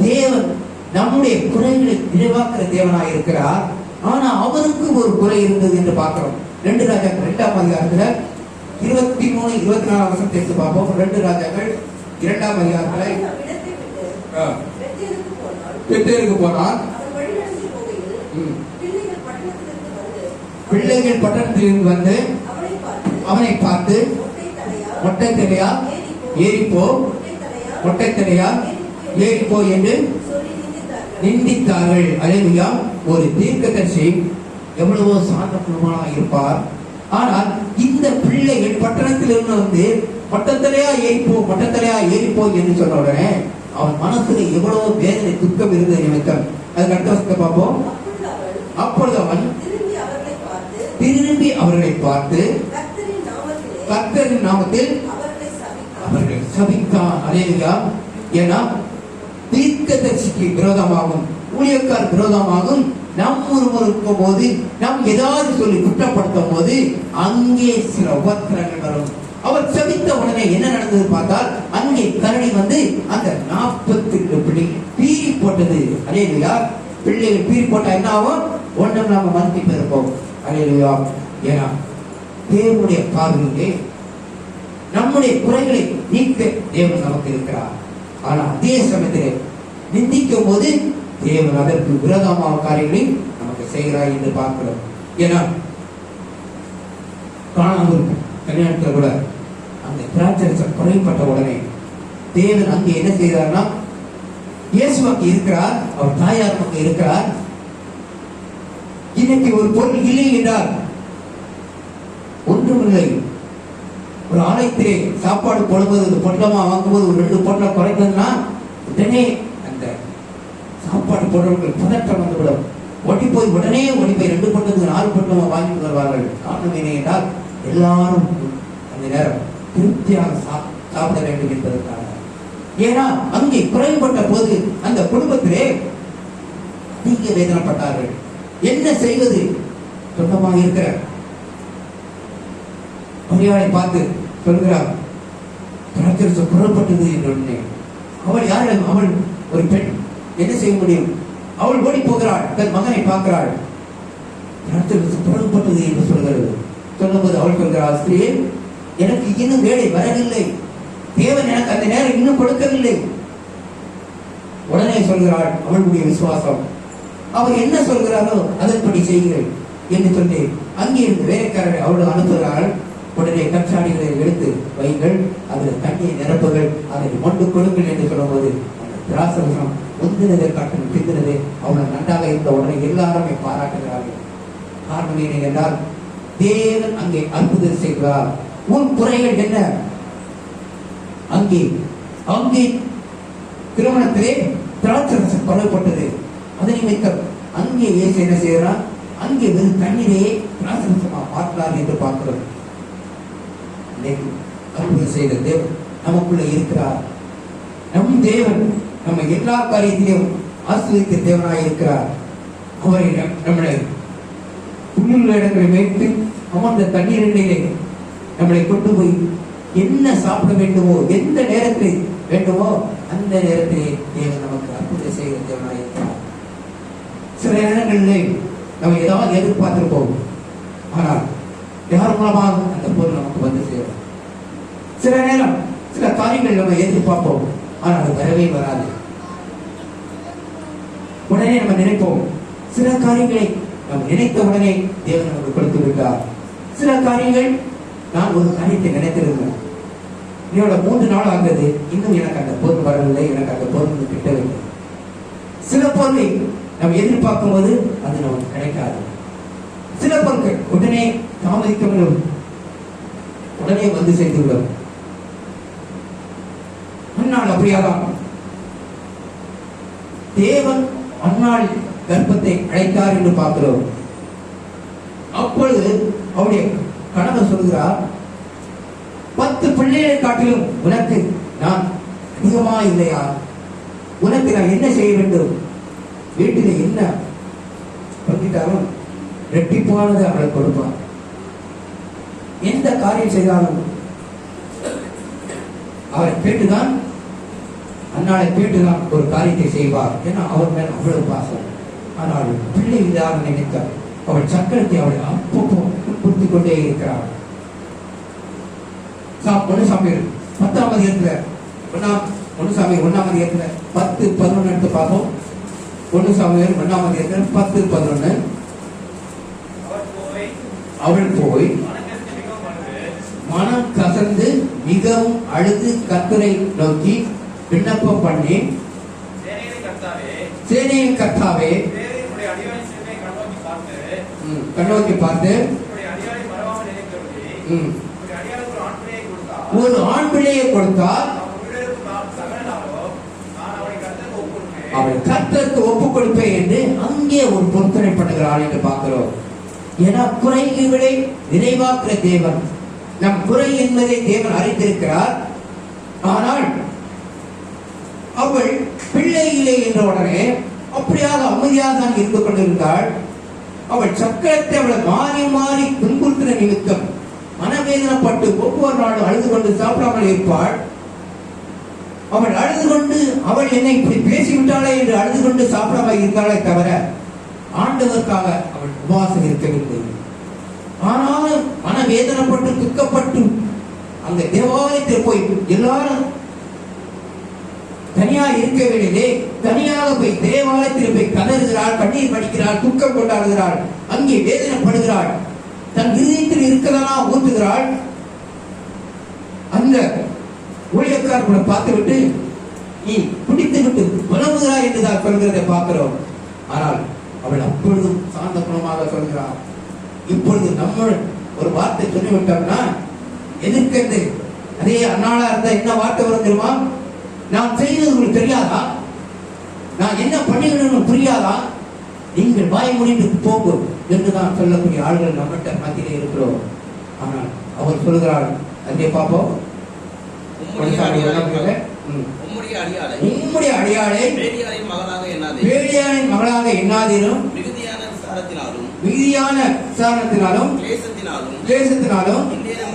தேவன் நம்முடைய குறைகளை நிறைவாக்குற தேவனாக இருக்கிறார். ஆனா அவருக்கு ஒரு குறை இருந்தது என்று பார்க்கிறோம். 2 ராஜாக்கள் 2ஆம் அதிகாரத்துல 23, 24 வசனத்தை எடுத்து பார்ப்போம். 2 ராஜாக்கள் 2ஆம் அதிகாரத்துல பெத்தேலுக்கு போனார். பிள்ளைகள் பட்டணத்திலிருந்து வந்து அவனை பார்த்து, மொட்டை தலையா ஏறிப்போ, மொட்டை தலையா ஏறிப்போ என்று நிந்தித்தார்கள். அல்லேலூயா. ஒரு தீர்க்கதரிசி எவ்வளவோ சாந்த குணமாக இருப்பார். ஆனால் இந்த பிள்ளைகள் பட்டணத்திலிருந்து வந்து மொட்டத்தலையா ஏறிப்போ என்று சொன்ன உடனே அவன் மனசுல எவ்வளவு வேதனை துக்கம் இருந்தது நிமித்தம். அதுக்கு அடுத்த வசனத்தை பார்ப்போம். அப்பொழுது அவன் திரும்பி அவர்களை பார்த்து கர்த்தரின் நாமத்தில் அவர்களை சபித்தான். அல்லேலூயா. ஏன்னா தீர்க்கதரிசிக்கு விரோதமாகும், ஊழியக்கார் விரோதமாகும் நாம் ஒருவருக்கும் போது நாம் ஏதாவது சொல்லி குற்றப்படுத்தும் போது அங்கே சில உபத்திரங்கள் வரும். அவர் சபித்த உடனே என்ன நடந்தது பார்த்தால், அங்கே கரடி வந்து அந்த 42 பிள்ளைகள் பீறி போட்டது. அல்லேலூயா. பிள்ளைகள் பீறி போட்டா என்ன ஆகும்? ஒன்றும் நாம மன்னிப்பு இருப்போம். அல்லேலூயா. ஏன்னா தேவனுடைய பார்வையிலே நம்முடைய குறைகளை நீக்க தேவன் நமக்கு இருக்கிறார். ஆனா அதே சமயத்தில் நிந்திக்கும் போது தேவன் அதற்கு விரோதமான காரியங்களை நமக்கு செய்கிறார் என்று பார்க்கிறோம். ஏன்னா காணாமல் கல்யாணத்தில் கூட அந்த திராட்சரசம் குறைப்பட்ட உடனே தேவன் அங்கே என்ன செய்கிறார்னா, இயேசுவாக்கு இருக்கிறார், அவர் தாயார் பக்கம் இருக்கிறார். இன்னைக்கு ஒரு பொருள் இல்லை என்றால் ஒன்றுமில்லை. ஒரு ஆலயத்திலே சாப்பாடு போடும்போது பொட்டலமா வாங்கும்போது ஒரு 2 பொட்டலம் குறைந்ததுன்னா உடனே அந்த சாப்பாடு போடுறவர்கள் பதற்றம் வந்துவிடும். உடனே ஓடி போய் 2 பொட்டலத்துக்கு 4 பொட்டலமா வாங்கிட்டு வருவார்கள். காரணம் என்ன என்றால் எல்லாரும் அந்த நேரம் திருப்தியாக சாப்பிட வேண்டும் என்பதற்காக. ஏன்னா அங்கே குறைபட்ட போது அந்த குடும்பத்திலே அதிக வேதனைப்பட்டார்கள். என்ன செய்வது? சொந்தமாக இருக்கிற மரியாதை பார்த்து சொல்கிறார், திராட்சரசம் புறப்பட்டது என்று. அவள் யார்? அவள் ஒரு பெண். என்ன செய்ய முடியும்? அவள் ஓடி போகிறாள், தன் மகனை பார்க்கிறாள். திராட்சரசம் புறப்பட்டது என்று சொல்கிறது. சொல்லும்போது அவள் சொல்கிறாள், ஸ்திரீயே, எனக்கு இன்னும் வேலை வரவில்லை, தேவன் எனக்கு அந்த நேரம் இன்னும் கொடுக்கவில்லை. உடனே சொல்கிறாள் அவளுடைய விசுவாசம். அவர் என்ன சொல்கிறாரோ அதன்படி செய்கிறேன் என்று சொல்லி அங்கே இருந்து வேலைக்காரரை அவள் அனுப்புகிறாள். உடனே கற்சாடிகளை எடுத்து வைங்கள், அதில் தண்ணியை நிரப்புகள், அதை மொண்டு கொடுங்கள் என்று சொல்லும்போது அந்த திராட்சரசம் முந்தினதை காட்டிலும் பிந்தினது அவனை நன்றாக இருந்த உடனே எல்லாருமே பாராட்டுகிறார்கள். காரணம் என்ன என்றால் தேவன் அங்கே அற்புதம் செய்கிறார். உன் குறைகள் என்ன? அங்கே அங்கே திருமணத்திலே திராட்சரசம் கொல்லப்பட்டது. அது நிமித்தம் அங்கே இயேசு என்ன செய்யறான்? அங்கே வெறும் தண்ணீரையே திராட்சரசமா மாற்றினார் என்று பார்க்கிறோம். அற்புதம் செய்த தேவன் நமக்குள்ள இருக்கிறார். நம் தேவன் நம்ம எல்லா காரியத்திலும் ஆசீர்வதிக்க தேவனாய் இருக்கிறார். அவரை நம்மளை புல்லுள்ள இடங்களை வைத்து அமர்ந்த தண்ணீரிலே நம்மளை கொண்டு போய் என்ன சாப்பிட வேண்டுமோ, எந்த நேரத்தில் வேண்டுமோ அந்த நேரத்திலே தேவன் நமக்கு அற்புதம் செய்கிற தேவனாய் இருக்கிறார். சில நேரங்களிலே நம்ம ஏதாவது எதிர்பார்த்திருப்போம், ஆனால் யார் மூலமாக அந்த பொருள் நமக்கு வந்து சேரும். சில நேரம் சில காரியங்கள் நம்ம எதிர்பார்ப்போம், ஆனால் அது வரவே வராது. உடனே நம்ம நினைப்போம், சில காரியங்களை நாம் நினைத்த உடனே தேவன் நமக்கு கொடுத்து விட்டார். சில காரியங்கள் நான் ஒரு காரியத்தை நினைத்திருந்தேன், என்னோட 3 நாள் ஆகுது, இன்னும் எனக்கு அந்த பொருள் வரவில்லை, எனக்கு அந்த பொருள் கிட்டவில்லை. சில பொருளை நம்ம எதிர்பார்க்கும் போது அது நமக்கு கிடைக்காது. சில பொருட்கள் உடனே தாமதிக்க உடனே வந்து சேர்ந்துள்ளோம். அன்னாள் அப்படியாதான் தேவன் அன்னாள் கர்ப்பத்தை அழைத்தார் என்று பார்க்கிறோம். அப்பொழுது அவருடைய கணவர் சொல்கிறார், 10 பிள்ளைகளை காட்டிலும் உனக்கு நான் அதிகமா இல்லையா? உனக்கு நான் என்ன செய்ய வேண்டும்? வீட்டில் என்ன பங்கிட்டாலும் ரெட்டிப்பானது அவளை கொடுப்பார். எந்த காரியம் செய்தாலும் அவரை கேட்டுதான், அன்னாளை கேட்டுதான் ஒரு காரியத்தை செய்வார். ஏன்னா அவர் மேல் அவ்வளவு பாசம். ஆனால் பிள்ளை இல்லாத நினைத்தார். அவள் சக்கரத்தை அவளை அப்பப்போ கொடுத்துக் கொண்டே இருக்கிறார். ஒன்னு சாமியல் 10ஆம் அதிகாரத்துல 1 சாமியல் 1ஆம் அதிகாரத்துல 10-11 எடுத்து பார்ப்போம். 1 சாமியல் 1ஆம் அதிகாரத்துல 10-11. அவள் போய் மனம் கசந்து மிகவும் அழுது கர்த்தரை நோக்கி விண்ணப்பம் பண்ணி, சேனையின் கர்த்தாவே கண்ணோக்கி பார்த்து ஒரு ஆண் பிள்ளையை கொடுத்தார், அவள் கர்த்தருக்கு ஒப்புக் கொடுப்பேன் என்று அங்கே ஒரு பொருத்தனை பண்ணுகிறாள் என்று பார்க்கிறோம். ஏன்னா குறைகளை நிறைவாக்குற தேவன், நம் குறை என்பதை தேவன் அறிந்திருக்கிறார். ஆனால் அவள் பிள்ளை இல்லை என்ற உடனே அப்படியாக அமைதியாக தான் இருந்து கொண்டிருந்தாள். அவள் சக்கரத்தை அவளை மாறி மாறி துன்புறுத்தின நிமித்தம் மனவேதனைப்பட்டு ஒவ்வொரு நாளும் அழுது கொண்டு சாப்பிடாமல் இருப்பாள். அவள் அழுது கொண்டு, அவள் என்னை இப்படி பேசிவிட்டாளே என்று அழுது கொண்டு சாப்பிடாமல் இருந்தாளே தவிர ஆண்டவருக்காக அவள் உபவாசம் இருக்கவில்லை. ஆனாலும் மனவேதனைப்பட்டு துக்கப்பட்டு அந்த தேவாலயத்தில் போய் எல்லாரும் தனியா இருக்கவில்லை, தனியாக போய் தேவாலயத்தில் போய் கதறுகிறாள், கண்ணீர் வடிக்கிறாள், துக்கம் கொண்டாடுகிறாள், அங்கே வேதனைப்படுகிறாள், தன் இதயத்தில் இருக்கிறதெல்லாம் ஊற்றுகிறாள். அந்த ஊழியக்காரர் கூட பார்த்துவிட்டு நீ குடித்து விட்டு புலம்புகிறாய் என்றுதான் சொல்கிறதை பார்க்கிறோம். ஆனால் அவள் அப்பொழுதும் சாந்த குணமாக சொல்கிறாள். இப்பொழுது நம்ம ஒரு வார்த்தை சொல்லிவிட்டோம்னா எதிர்க்கிறது அதே அன்னாளா இருந்தா என்ன வார்த்தை வரும் தெரியுமா? நான் செய்தது உங்களுக்கு தெரியாதா? நான் என்ன பண்ணிக்கணும்னு புரியாதா? நீங்கள் வாய் முடிந்து போகும் என்றுதான் சொல்லக்கூடிய ஆள்கள் நம்மகிட்ட மத்தியிலே இருக்கிறோம். ஆனால் அவர் சொல்கிறார், அங்கே பார்ப்போம், உம்முடைய அடியாளை பேலியாளின் மகளாக எண்ணாதீரும், மிகுதியான விசாரத்தினாலும் கிளேசத்தினாலும் இந்நேரம்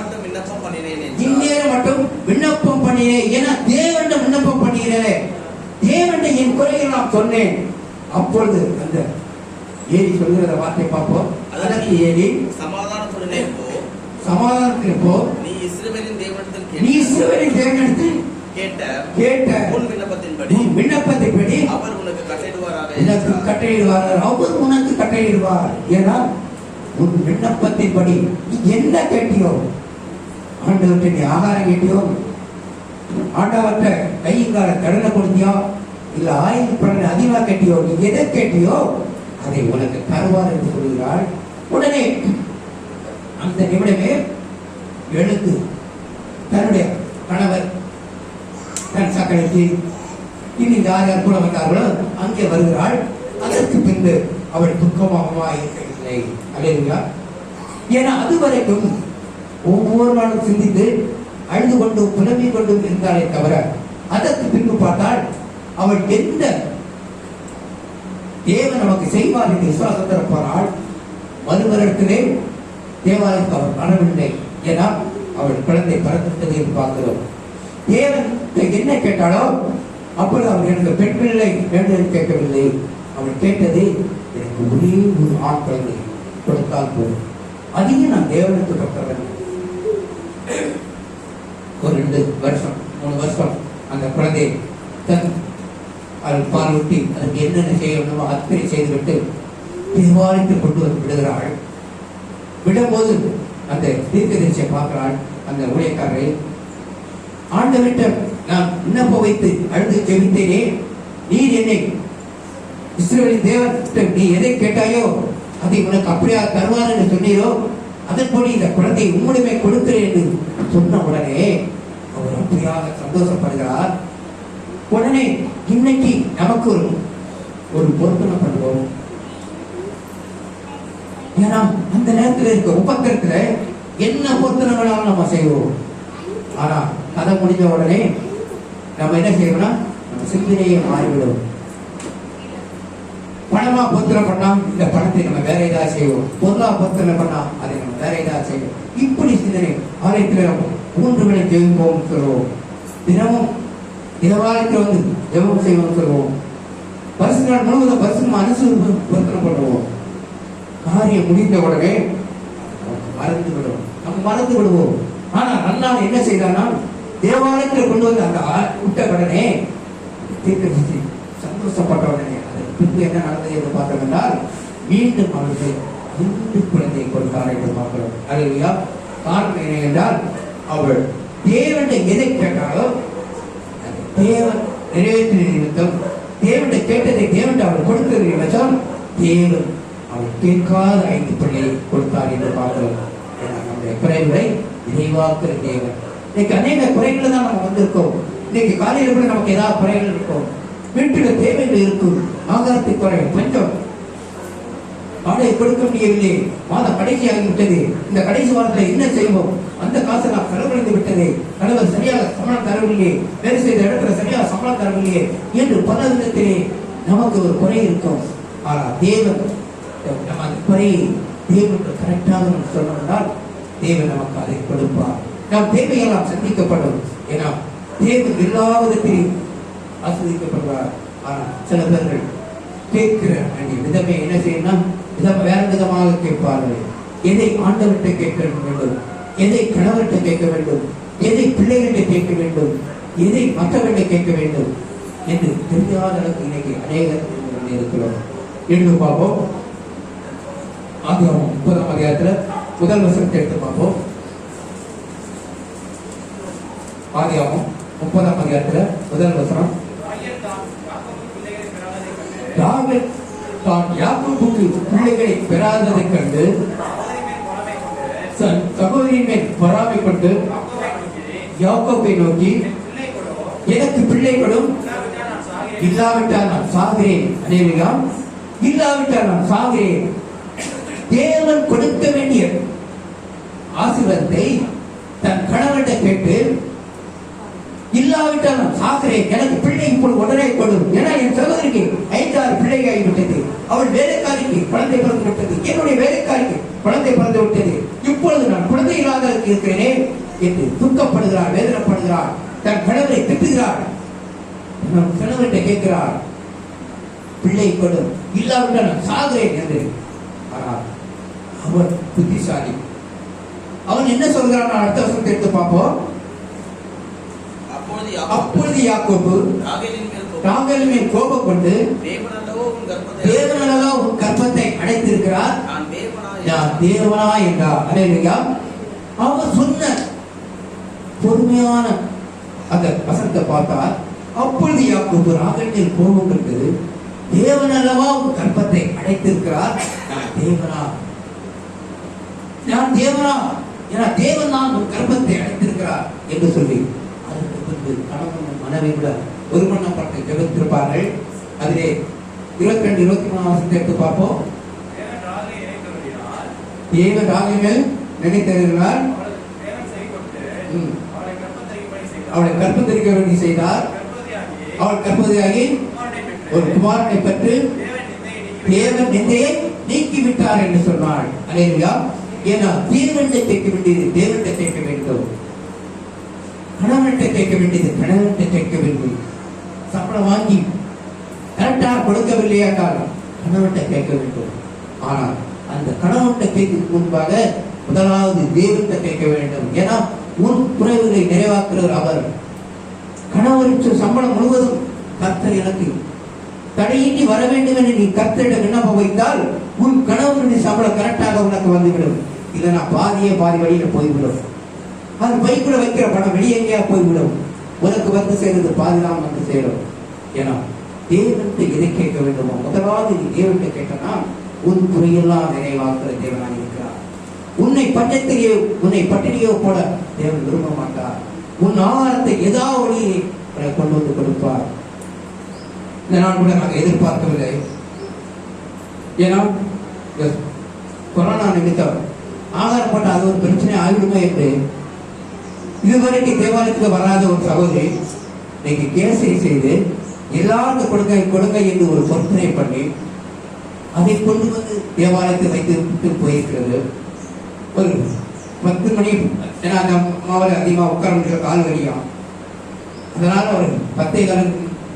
மட்டும் விண்ணப்பம் பண்ணினேன். ஏன்னா தேவன் விண்ணப்பம் பண்ணுகிறேன், தேவன் என் குறைகளை நான் சொன்னேன். அப்பொழுது அந்த ஏரி சொல்கிற வார்த்தை பார்ப்போம். அதற்கு ஏரி சமாதானத்தில் போ, நீ இஸ்ரவேலின் தேவனிடத்தில் கேட்ட விண்ணப்பத்தின்படி அவர் உனக்கு கட்டளையிடுவார். அவர் உனக்கு கட்டளையிடுவார். ஏன்னா உன் விண்ணப்பத்தின்படி நீ என்ன கேட்டியோ, ஆண்டவற்றை நீ ஆகாரம் கேட்டியோ, ஆண்டவற்றை கைங்கால கடனை கொடுத்தியோ, இல்ல ஆயுத பலனை அதிகமாக கேட்டியோ, நீ எதை கேட்டியோ அதை உனக்கு தருவார் என்று சொல்கிறாள். உடனே அந்த நிமிடமே எழுந்து தன்னுடைய கணவர் தன் சக்கரத்தை இனி யார் யார் கூட வந்தார்களோ அங்கே வருகிறாள். அதற்கு பின்பு அவள் துக்கமாக இருக்கவில்லை. அல்லேலூயா. ஏன்னா அதுவரைக்கும் ஒவ்வொரு நாளும் சிந்தித்து அழுது கொண்டும் புலம்பிக் கொண்டும் இருந்தாலே தவிர, அதற்கு பின்பு பார்த்தால் அவள் எந்த தேவன் நமக்கு செய்வார் என்று விசுவாசத்தில் போனால் மறுவரிடத்திலே தேவாலயத்துக்கு அவர் வரவில்லை. ஏன்னா அவள் குழந்தை பிறந்துவிட்டது என்று பார்க்கிறோம். தேவன் என்ன கேட்டாலோ அப்பொழுது அவர் எனக்கு பெண் பிள்ளை வேண்டும் கேட்கவில்லை. அவள் கேட்டது எனக்கு ஒரே ஒரு ஆண் குழந்தை கொடுத்தால் போதும், அதையும் நான் தேவனுக்கு பெற்றவன். ஒரு 2 வருஷம் 3 வருஷம் அந்த குழந்தை தன் பால் ஊட்டி அதுக்கு என்னென்ன செய்யணுமோ அத்தனை செய்துவிட்டு தேவாலயத்தில் கொண்டு வந்து விடுகிறாள். விடும்போது அந்த தீர்க்கதரிசியை பார்க்கிறாள். அந்த ஊழியக்காரரை, ஆண்டவர்கிட்ட நான் விண்ணப்பம் வைத்து அழுது ஜெபித்தேனே, நீர் என்னை இஸ்ரவேலின் தேவன் நீ எதை கேட்டாயோ அதை உனக்கு அப்படியா தருவார் என்று சொன்னீரோ, அதன்படி இந்த குழந்தையை உம்முடைமை கொடுக்கிறேன் என்று சொன்ன உடனே அவர் அப்படியாக சந்தோஷப்படுகிறார். உடனே இன்னைக்கு நமக்கு ஒரு பொருத்தனை பண்ணுவோம். ஏன்னா அந்த நேரத்தில் இருக்க உபத்திரத்துல என்ன பொருத்தனை வேணாலும் நம்ம செய்வோம். ஆனா கதை முடிஞ்ச உடனே நம்ம என்ன செய்யணும்னா நம்ம சிந்தனையை மாறிவிடும். பணமா பொருத்தனை பண்ணா இந்த பணத்தை நம்ம வேற ஏதாவது செய்வோம், பொருளா பொருத்தனை பண்ணா அதை நம்ம வேற ஏதாவது செய்வோம். இப்படி சிந்தனை ஆலயத்தில் 3 வேளை ஜெபிப்போம் சொல்லுவோம். தினமும் தேவாலயத்தில் வந்து ஜெபம் செய்வோம் சொல்லுவோம். பரிசு நாள் முழுவதும் பரிசு மனசு பொருத்தனை பண்ணுவோம். காரியம் முடிந்த உடனே மறந்து விடுவோம், நம்ம மறந்து விடுவோம். ஆனா அண்ணான் என்ன செய்தானா, தேவாலயத்தில் கொண்டு வந்து அந்த விட்ட உடனே தீர்க்கதரிசி சந்தோஷப்பட்ட உடனே பின்பு என்ன நடந்தது என்று பார்த்தோம் என்றால், மீண்டும் அவருக்கு 2 குழந்தையை கொடுத்தார் என்று பார்க்கிறோம். அல்லேலூயா. காரணம் என்ன என்றால், அவள் தேவனை எதை கேட்டாலோ தேவன் நிறைவேற்றின நிமித்தம், தேவனை கேட்டதை தேவன் அவள் கொடுத்தது நிமித்தம் தேவன் அவள் கேட்காத 5 பிள்ளையை கொடுத்தார் என்று பார்க்கிறோம். நம்முடைய குறைகளை நிறைவாக்குற தேவன். இன்னைக்கு அநேக குறைகளை தான் நம்ம வந்திருக்கோம். இன்னைக்கு காலையில் கூட நமக்கு ஏதாவது குறைகள் இருக்கும், வீட்டுல தேவைகள் இருக்கும், ஆகாரத்தை குறை, பஞ்சம், ஆடை கொடுக்க முடியவில்லை, மாதம் கடைசி ஆகிவிட்டது, இந்த கடைசி வாரத்தில் என்ன செய்வோம், அந்த காசை நான் செலவழிந்து விட்டது, கணவர் சரியாக சம்பளம் தரவில்லை, வேலை செய்த இடத்துல சரியாக சம்பளம் தரவில்லை என்று பல விதத்திலே நமக்கு ஒரு குறை இருக்கும். ஆனால் தேவன் நம்ம அந்த குறையை தேவனுக்கு கரெக்டாக நம்ம சொன்னால் தேவன் நமக்கு அதை கொடுப்பார். நம் தேவையெல்லாம் சந்திக்கப்படும். ஏன்னா தேவன் எல்லா விதத்திலையும் ஆஸ்வதிக்கப்படுவார். ஆனால் சில பேர்கள் கேட்கிற விதமே என்ன செய்யணும், வேற விதமாக கேட்பார்கள். எதை ஆண்டவர்கிட்ட கேட்க வேண்டும், எதை கணவர்கிட்ட கேட்க வேண்டும், எதை பிள்ளைகிட்ட கேட்க வேண்டும், எதை மற்றவர்கிட்ட கேட்க வேண்டும் என்று தெரியாத அளவுக்கு இன்னைக்கு அநேகர் இருக்கிறோம். எடுத்து பார்ப்போம். ஆதியாகமம் 30ஆம் அதிகாரத்துல முதல் வசனத்தை எடுத்து பார்ப்போம். ஆதியாகமம் 30ஆம் அதிகாரத்துல முதல் வசனம். யாக்கோபுக்கு பிள்ளைகளை பெறாததை கண்டு சகோதரியின் மேல் பொறாமை கொண்டு யாக்கோபை நோக்கி, எனக்கு பிள்ளைகளும் இல்லாவிட்டால் நான் சாகிறேன். அல்லேலூயா. இல்லாவிட்டால் நான் சாகிறேன். தேவன் கொடுக்க வேண்டிய ஆசீர்வாதத்தை தன் கணவன்கிட்ட கேட்டு, இல்லாவிட்டால் நான் சாகிறேன், எனக்கு பிள்ளை இப்பொழுது உடனே கொடு. ஏன்னா என் சகோதரிக்கு 5-6 பிள்ளைகள் ஆகிவிட்டது, அவள் வேலைக்காரிக்கு குழந்தை பிறந்து விட்டது, என்னுடைய வேலைக்காரிக்கு குழந்தை பிறந்து விட்டது, இப்பொழுது நான் குழந்தை இல்லாத இருக்கிறேனே என்று துக்கப்படுகிறார், வேதனைப்படுகிறார், தன் கணவரை திட்டுகிறார். நம் கணவர்கிட்ட கேட்கிறார், பிள்ளை கொடு, இல்லாவிட்டால் நான் சாகிறேன் என்று. ஆனால் அவன் புத்திசாலி. அவன் என்ன சொல்கிறான், அடுத்த வருஷத்தை எடுத்து பார்ப்போம். அப்பொழுது யாக்கோபு ராகேலின் மேல் கோபம் கொண்டு, தேவனல்லவா உன் கர்ப்பத்தை அடைத்திருக்கிறார், நான் தேவனா என்றார். அல்லேலூயா. அவர் சொன்ன பொறுமையான அந்த வசனத்தை பார்த்தால், அப்பொழுது யாக்கோபு ராகேலின் மேல் கோபம் கொண்டு, தேவனல்லவா உன் கர்ப்பத்தை அடைத்திருக்கிறார், நான் தேவனா, நான் தேவனா, ஏன்னா தேவன் தான் உன் கர்ப்பத்தை அடைத்திருக்கிறார் என்று சொல்லி, அதற்கு பின்பு கணவன் மனைவி கூட ஒரு மனப்பட்டு ஜெபித்திருப்பார்கள். அதிலே 22, 23 எடுத்து பார்ப்போம். தேவன் ராகிகள் நினைத்திருந்தார், அவளை கற்பந்தரிக்க செய்தார். அவள் கற்பதையாகி ஒரு குமாரனை பெற்று தேவன் நிந்தையை நீக்கிவிட்டார் என்று சொன்னாள். அல்லேலூயா. ஏன்னா தேவன்கிட்ட கேட்க வேண்டியது தேவன்கிட்ட கேட்க வேண்டும், கணவன்கிட்ட கேட்க வேண்டியது கணவன்கிட்ட கேட்க வேண்டும். சம்பளம் வாங்கி கரெக்டா கொடுக்கவில்லையா கணவன்கிட்ட கேட்க வேண்டும். ஆனால் அந்த கணவன்கிட்ட கேட்க முன்பாக முதலாவது தேவன்கிட்ட கேட்க வேண்டும். ஏன்னா உன் குறைவுகளை நிறைவாக்குறவர் அவர். கணவருக்கு சம்பளம் முழுவதும் கர்த்தர் எனக்கு தடையின்றி வர வேண்டும் என்று நீ கர்த்தரிடம் விண்ணப்பம் வைத்தால் உன் கணவனுடைய சம்பளம் கரெக்டாக உனக்கு வந்துவிடும். இல்லைன்னா பாதி வழியில போய்விடும். அது பைக்குள்ள வைக்கிற பணம் வெளியே எங்கேயா போய்விடும். உனக்கு வந்து சேர்ந்து பாதிதான் வந்து சேரும். ஏன்னா தேவன்கிட்ட எதை கேட்க வேண்டுமோ முதலாவது நீ தேவன்கிட்ட கேட்டனா உன் குறையெல்லாம் நிறைவாக்குற தேவனாக இருக்கிறார். உன்னை பட்டினியோ போல தேவன் விரும்ப மாட்டார். உன் ஆகாரத்தை ஏதாவது வழியை கொண்டு வந்து கொடுப்பார். இந்த நாள் கூட நாங்கள் எதிர்பார்க்கவில்லை. ஏன்னா கொரோனா நிமித்தம் ஆகாரம் போட்ட அது ஒரு பிரச்சனை ஆகிடுமே என்று இதுவரைக்கும் தேவாலயத்துக்கு வராத ஒரு சகோதரி இன்னைக்கு கேசரி செய்து எல்லாருக்கும் கொடுங்க என்று ஒரு பொருத்தனை பண்ணி அதை கொண்டு வந்து தேவாலயத்தை வைத்து போயிருக்கிறது. ஒரு 10 மணி, ஏன்னா அந்த மாவில் அதிகமாக உட்கார முடியல, கால் வலியும். அதனால ஒரு 10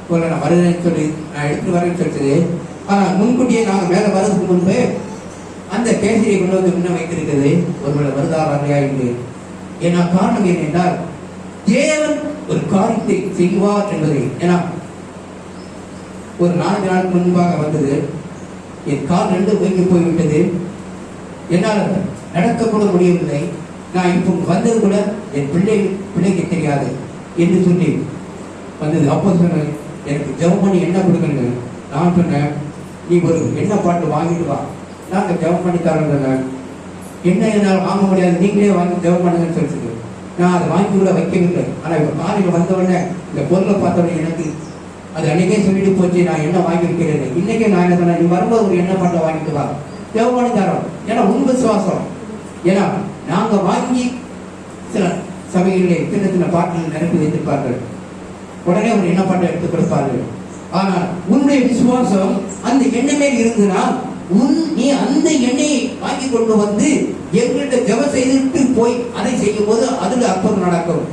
போல நான் வருதுன்னு சொல்லி நான் எடுத்துட்டு வரேன்னு சொல்லிச்சது. ஆனால் முன்கூட்டியே நாங்கள் மேலே வரதுக்கு முன்பு அந்த கேசரியை கொண்டு வந்து முன்ன வைத்திருக்கிறது. ஒருவேளை வருதா வரலையா என்று. ஏன்னா காரணம் என்னென்றால் தேவன் ஒரு காரியத்தை செய்வார் என்பதை. ஏன்னா ஒரு 4 நாளுக்கு முன்பாக வந்தது. என் கால் 2 ஓங்கி போய்விட்டது. என்னால் நடக்கக்கூட முடியவில்லை. நான் இப்போ வந்தது கூட என் பிள்ளைக்கு தெரியாது என்று சொல்லி வந்தது. அப்போ சொன்னேன், எனக்கு ஜெபம் பண்ணி என்ன கொடுக்கணும். நான் சொன்னேன், நீ ஒரு எண்ணெய் பாட்டு வாங்கிட்டு வா, நாங்கள் ஜெபம் பண்ணி தரோங்க. என்ன என்னால் வாங்க முடியாது, நீங்களே வாங்கி ஜெபம் பண்ணுங்கன்னு சொல்லிட்டு நான் அதை வாங்கி கூட வைக்கவில்லை. ஆனால் இப்போ காலையில் வந்தவுடனே இந்த பொருளை பார்த்தவுடனே எனக்கு அது அன்னைக்கே சொல்லிட்டு போச்சு, நான் என்ன வாங்கி வைக்கிறேன். இன்னைக்கே நான் என்ன சொன்னேன், நீ வரும்போது ஒரு எண்ணெய் பாட்டை வாங்கிட்டு வா, ஜெபம் பண்ணி தரோம். ஏன்னா உன் விசுவாசம். ஏன்னா நாங்கள் வாங்கி சில சபைகளிலே சின்ன பாட்டில் நிரப்பி வைத்திருப்பார்கள். உடனே ஒரு எண்ணெய் பாட்டை எடுத்து கொடுப்பார்கள். ஆனால் உன்னுடைய விசுவாசம் அந்த எண்ணெய் மேல் இருந்ததுன்னா நீ அந்த எண்ணெயை வாங்கி கொண்டு வந்து எங்கள்கிட்ட ஜெபம் செய்துட்டு போய் அதை செய்யும் போது அதுல அற்புதம் நடக்கும்.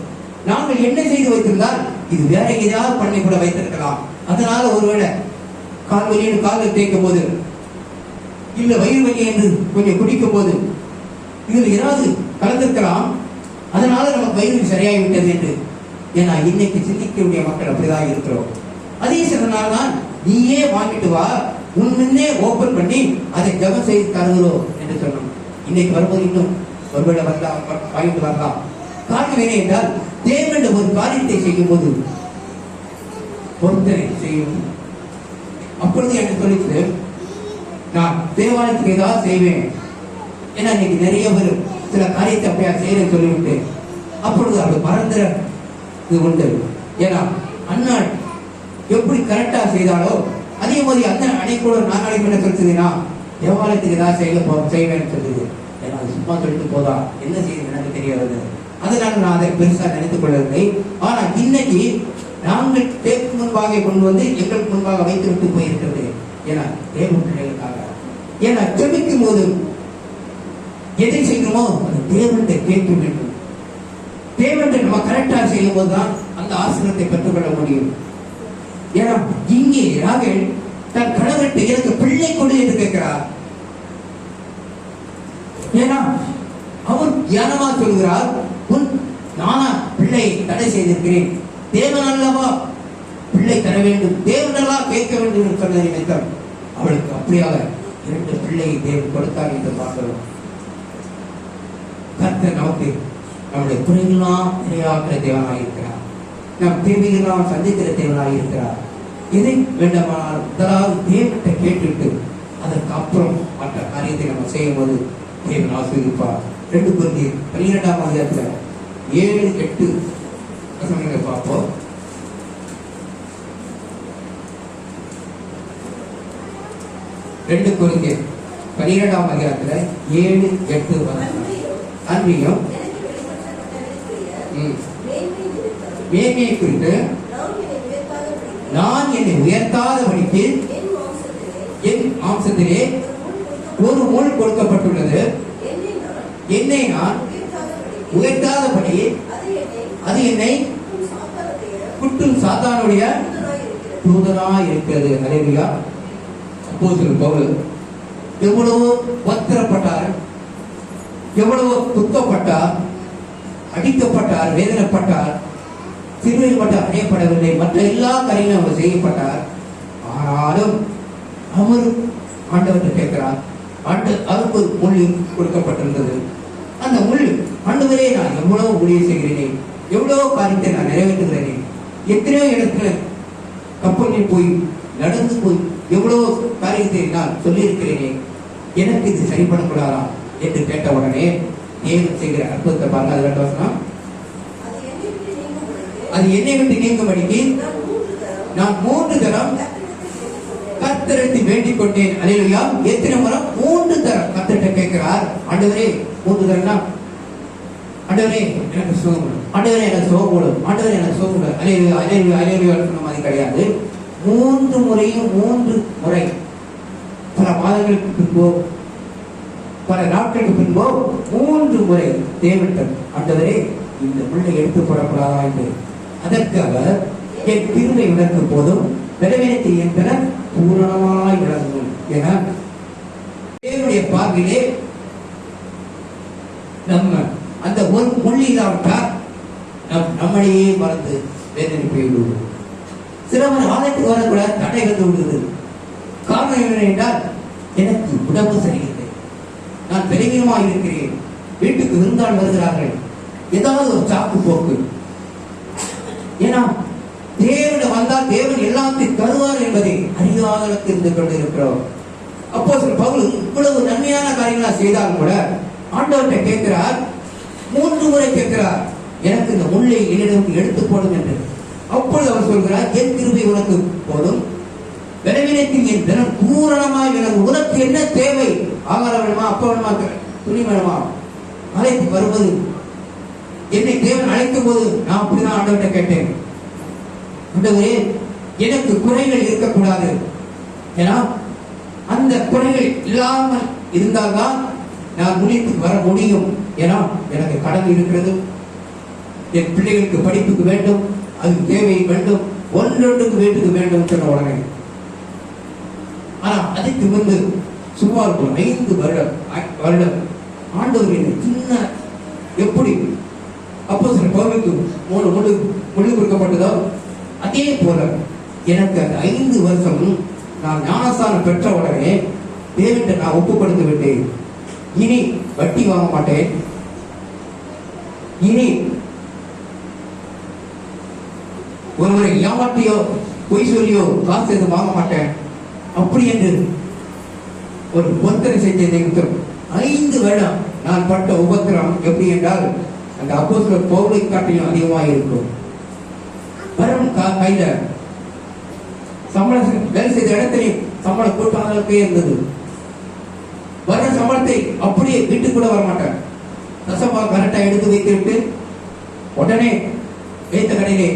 நாங்கள் என்ன செய்து வைத்திருந்தால் இது வேற ஏதாவது பண்ணி கூட வைத்திருக்கலாம். அதனால ஒருவேளை கால் வலி காலில் தேய்க்கும் போது இல்ல வயிறு வலி என்று கொஞ்சம் குடிக்கும் போது இதில் ஏதாவது கலந்திருக்கலாம். அதனால நமக்கு வயிறு சரியாகிவிட்டது என்று. ஏன்னா இன்னைக்கு சிந்திக்கக்கூடிய மக்கள் அப்படிதான் இருக்கிறோம். அதே சிலனால்தான் நீயே வாங்கிட்டு வா, உன் முன்னே ஓபன் பண்ணி அதை ஜெபம் செய்து தருகிறோம் என்று சொன்னோம். இன்னைக்கு வரும்போது இன்னும் ஒருவேளை வரலாம், வாங்கிட்டு வரலாம். காரணம் என்ன என்றால் தேவன் ஒரு காரியத்தை செய்யும் போது பொருத்தனை செய்யும். அப்பொழுது எனக்கு சொல்லிச்சு, நான் தேவாலயத்துக்கு ஏதாவது செய்வேன். ஏன்னா இன்னைக்கு நிறைய பேர் சில காரியத்தை அப்படியா செய்யறேன்னு சொல்லிவிட்டு அப்பொழுது அவள் மறந்துற இது உண்டு. ஏன்னா அண்ணா எப்படி கரெக்டா செய்தாலோ அதே மாதிரி அந்த அன்னைக்கூட நான் நாளைக்கு என்ன சொல்லுதுன்னா தேவாலயத்துக்கு ஏதாவது செய்வேன்னு சொல்லுது. ஏன்னா அது சும்மா சொல்லிட்டு போதா, என்ன செய்யுது எனக்கு தெரியாது. அதனால நான் அதை பெருசா நினைத்துக் கொள்ளவில்லை. ஆனா இன்னைக்கு நாங்கள் தேக்கு முன்பாக கொண்டு வந்து எங்களுக்கு முன்பாக வைத்து விட்டு போயிருக்கிறது. ஏன்னா தேவன் பிள்ளைகளுக்காக. ஏன்னா ஜெபிக்கும் போது எதை செய்யணுமோ அது தேவன்கிட்ட கேட்க வேண்டும். தேவன்கிட்ட நம்ம கரெக்டா செய்யும் போதுதான் அந்த ஆசீர்வாதத்தை பெற்றுக்கொள்ள முடியும். ஏன்னா இங்கே ராகேல் தன் கணவர்கிட்ட எனக்கு பிள்ளை கொடு என்று கேட்கிறார். ஏன்னா அவர் தியானமா சொல்கிறார், நானா பிள்ளையை தடை செய்திருக்கிறேன், தேவன் அல்லவா பிள்ளை தர வேண்டும், தேவன் அல்லவா கேட்க வேண்டும் என்று சொன்ன நிமித்தம் அவளுக்கு அப்படியாக 2 பிள்ளையை தேவன் கொடுத்தார் என்று பார்க்கிறோம். கர்த்தர் நமக்கு நம்முடைய குறைகளாம் நிறைவாக்குற தேவனாக இருக்கிறார். நம் தேவையெல்லாம் சந்திக்கிற தேவனாக இருக்கிறார். எதை வேண்டுமானால் முதலாவது தேவன்கிட்ட கேட்டுவிட்டு அதற்கு அப்புறம் மற்ற காரியத்தை நம்ம செய்யும் போது தேவன் ஆசீர்வதிப்பார். 2 Corinthians 12ஆம் அதிகாரத்தில் 7-8 வசனங்களை பார்ப்போம். 2 கொரிந்தியர் 12ஆம் அதிகாரத்துல 7, 8 அன்றியும் மேன்மையை குறித்து நான் என்னை உயர்த்தாதபடிக்கு என் மாம்சத்திலே ஒரு முள் கொடுக்கப்பட்டுள்ளது. என்னை நான் உயர்த்தாதபடி அது என்னை குட்டும் சாத்தானுடைய தூதனாய் இருக்கிறது. அல்லேலூயா. அப்போஸ்தலன் பவுல் எவ்வளவு பத்திரப்பட்டார், எவ்வளவு துக்கப்பட்டார், அடிக்கப்பட்டார், வேதனைப்பட்டார். சிறுவையில் மட்டும் அடையப்படவில்லை, மற்ற எல்லா காரியங்களும் அவர் செய்யப்பட்டார். ஆனாலும் அவர் ஆண்டவர்கிட்ட கேட்கிறார். அவருக்கு ஒரு முள் கொடுக்கப்பட்டிருந்தது. அந்த முள், ஆண்டவரே நான் எவ்வளவு ஊழியம் செய்கிறேனே, எவ்வளவு காரியத்தை நான் நிறைவேற்றுகிறேனே, எத்தனையோ இடத்துல கப்பலில் போய் நடந்து போய் எவ்வளவு காரியத்தை நான் சொல்லியிருக்கிறேனே, எனக்கு இது சரிப்படக்கூடாதா என்று கேட்ட உடனே தேவன் செய்கிற அற்புதத்தை பாருங்க. அது 2 வசனம். அது என்னை விட்டு நீங்கும்படிக்கு நான் 3 தரம் கர்த்தரிடத்தில் வேண்டிக் கொண்டேன். அல்லேலூயா. எத்தனை முறை? 3 தரம் கர்த்தர்கிட்ட கேட்கிறார். ஆண்டவரே 3 தரம்னா, ஆண்டவரே எனக்கு சுகம் கொடு, ஆண்டவரே எனக்கு சுகம் கொடு, ஆண்டவரே எனக்கு சுகம் கொடு. அல்லேலூயா, அல்லேலூயா, அல்லேலூயா சொன்ன மாதிரி கிடையாது. 3 முறையும் 3 முறை, பல மாதங்களுக்கு பின்போ, பல நாட்களுக்கு பின்போ 3 முறை தேவன் ஆண்டவரே இந்த முள்ளை எடுத்து போடக்கூடாதா என்று. அதற்காக என் கிருபை உனக்கு போதும், பலவீனத்தை என் பலன் பூரணமாய் விளங்கும் என தேவனுடைய பார்வையிலே நம்ம அந்த ஒரு முள் இல்லாவிட்டால் நம்மளையே மறந்து வேதனை போய்விடுவோம். சிலவர் ஆலயத்துக்கு வரக்கூட தடை வந்து விடுகிறது. காரணம் என்ன என்றால், எனக்கு உடம்பு சரியில்லை, நான் பலவீனமாக இருக்கிறேன், வீட்டுக்கு விருந்தாள் வருகிறார்கள், ஏதாவது ஒரு சாக்கு போக்கு. ஏன்னா தேவன் வந்தால் தேவன் எல்லாத்தையும் தருவார் என்பதை அறியாதளவுக்கு இருந்து கொண்டிருக்கிறோம். அப்போஸ்தலன் பவுல் இவ்வளவு நன்மையான காரியங்களா செய்தாலும் கூட ஆண்டவர்கிட்ட கேட்கிறார், 3 முறை கேட்கிறார், எனக்கு இந்த முள்ளை என்னிடம் எடுத்து போடும் என்று. அப்பொழுது அவர் சொல்கிறார், என் கிருபை உனக்கு போதும், பலவீனத்தில் என் தினம் பூரணமாய் விளங்கும். உனக்கு என்ன தேவை? ஆகாரம் வேணுமா, அப்ப வேணுமா, துணி வேணுமா? அழைத்து வருவது, என்னை தேவன் அழைக்கும் போது நான் அப்படிதான் ஆண்டவர்கிட்ட கேட்டேன், ஆண்டவரே எனக்கு குறைகள் இருக்கக்கூடாது. ஏன்னா அந்த குறைகள் இல்லாமல் இருந்தால்தான் நான் முடிவுக்கு வர முடியும். ஏன்னா எனக்கு கடன் இருக்கிறது, என் பிள்ளைகளுக்கு படிப்புக்கு வேண்டும், அது தேவை வேண்டும், ஒன்றொன்றுக்கு வீட்டுக்கு வேண்டும் சொன்ன உடனே. ஆனா அதுக்கு முன்பு சுமார் 5 வருடம் ஆண்டவர் சின்ன எப்படி அப்போஸ்தலன் பவுலுக்கு 3 முள்ளு கொடுக்கப்பட்டதோ அதே போல எனக்கு அந்த 5 வருஷம் நான் ஞானஸ்தானம் பெற்ற உடனே தேவன்கிட்ட நான் ஒப்பு கொடுத்து விட்டேன். இனி வட்டி வாங்க மாட்டேன், இனி ஒருவரை ஏமாற்றியோ பொய் சொல்லியோ காசு எதுவும் வாங்க மாட்டேன் அப்படி என்று ஒரு பொருத்தனை செஞ்சதை 5 வருடம் நான் பட்ட உபத்திரம் எப்படி என்றால் அந்த அப்போஸ்தலர் பவுலை காட்டிலும் அதிகமாக இருக்கும். வரும் கையில சம்பளம் வேலை செய்த இடத்திலே சம்பளம் கூட்டாளர்களே இருந்தது. வர சம்பளத்தை அப்படியே வீட்டுக்கு கூட வர மாட்டேன், தசமா கரெக்டா எடுத்து வைத்துவிட்டு உடனே வைத்த கடையிலே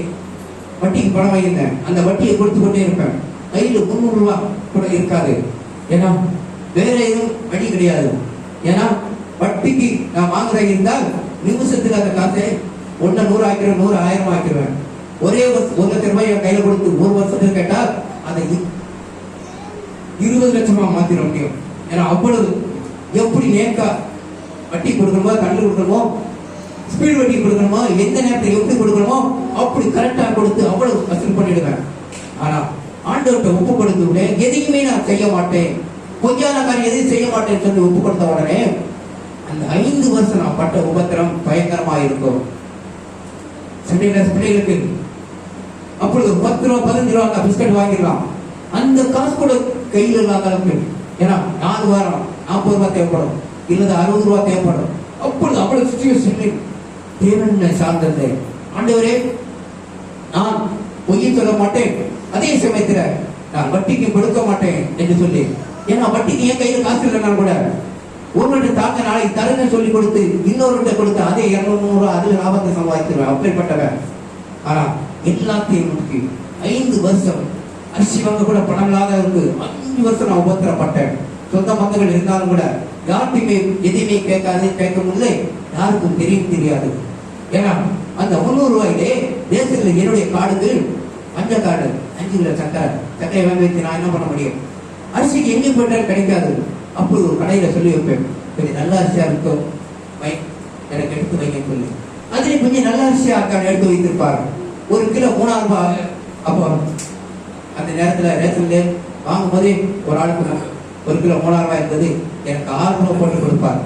வட்டிக்கு பணம் வாங்கியிருந்தேன், அந்த வட்டியை கொடுத்து கொண்டே இருப்பேன். கையில் 300 ரூபாய் கூட இருக்காது. ஏன்னா வேற எதுவும் வழி கிடையாது. ஏன்னா வட்டிக்கு நான் வாங்குறேன் இருந்தால் நிமிஷத்துக்கு அந்த காசை 100 ஆக்கிடுவேன், 100 1000 ஆக்கிடுவேன். ஒரே 1 லட்சம் ரூபாய் என் கையில கொடுத்து 1 வருஷத்துக்கு கேட்டால் அதை 20 லட்சமா மாத்திர முடியும். ஏன்னா அவ்வளவு எப்படி நேக்கா வட்டி கொடுக்கணுமோ, கண்டு கொடுக்கணுமோ, ஸ்பீட் வட்டி கொடுக்கணுமோ, எந்த நேரத்தில் எப்படி கொடுக்கணுமோ அப்படி கரெக்டா கொடுத்து அவ்வளவு வசூல் பண்ணிடுவேன். ஆனா ஆண்டவர்கிட்ட ஒப்பு கொடுத்து விட எதையுமே நான் செய்ய மாட்டேன், பொய்யான காரியம் எதையும் செய்ய மாட்டேன்னு சொல்லி ஒப்பு கொடுத்த உடனே அந்த 5 வருஷம் நான் பட்ட உபத்திரம் பயங்கரமா இருக்கும். பிள்ளைகளுக்கு அப்பொழுது 10 ரூபா 15 ரூபா பிஸ்கட் வாங்கிடலாம், அந்த காசு கூட கையில் இல்லாத அளவுக்கு. ஏன்னா 4 வாரம் 40 ரூபாய் தேவைப்படும், இல்லது 60 ரூபாய் தேவைப்படும். அப்பொழுது அவ்வளவு சுச்சுவேஷன் தேவனை சார்ந்திருந்தேன். ஆண்டவரே நான் பொய்யை சொல்ல மாட்டேன், அதே சமயத்தில் நான் வட்டிக்கு கொடுக்க மாட்டேன் என்று சொல்லி. ஏன்னா வட்டிக்கு என் கையில் காசு இல்லைன்னா கூட ஒருவர்கிட்ட தாங்க நாளைக்கு தருங்க சொல்லி கொடுத்து இன்னொருவர்கிட்ட கொடுத்து அதே 200 அதுல லாபத்தை சம்பாதிச்சிருவேன், அப்படிப்பட்டவன். ஆனா எல்லாத்தையும் முடிக்கு 5 வருஷம் அரிசி வாங்க கூட பணம் இல்லாத இருக்கு. 5 வருஷம் நான் உபத்திரப்பட்டேன். சொந்த பந்தங்கள் இருந்தாலும் கூட யார்கிட்டையுமே எதையுமே கேட்க முடியல, யாருக்கும் தெரியாது. ஏன்னா அந்த 300 ரூபாயிலே தேசத்துல என்னுடைய காடுக்கு மஞ்ச காடு 5 கிலோ சக்கரை வாங்கி வச்சு நான் என்ன பண்ண முடியும்? அரிசிக்கு எங்கே போட்டாலும் கிடைக்காது. அப்போ ஒரு கடையில சொல்லி வைப்பேன், கொஞ்சம் நல்ல அரிசியா இருக்கும் எனக்கு எடுத்து வைங்க சொல்லி. அதுல கொஞ்சம் நல்ல அரிசியா எடுத்து வைத்திருப்பாரு. 1 கிலோ 3000 ரூபாய். அப்போ அந்த நேரத்துல ரேஷன்ல வாங்கும் போதே ஒரு ஆளுக்கு 1 கிலோ 3000 ரூபாய் என்பது எனக்கு 6 ரூபாய் போட்டு கொடுப்பார்.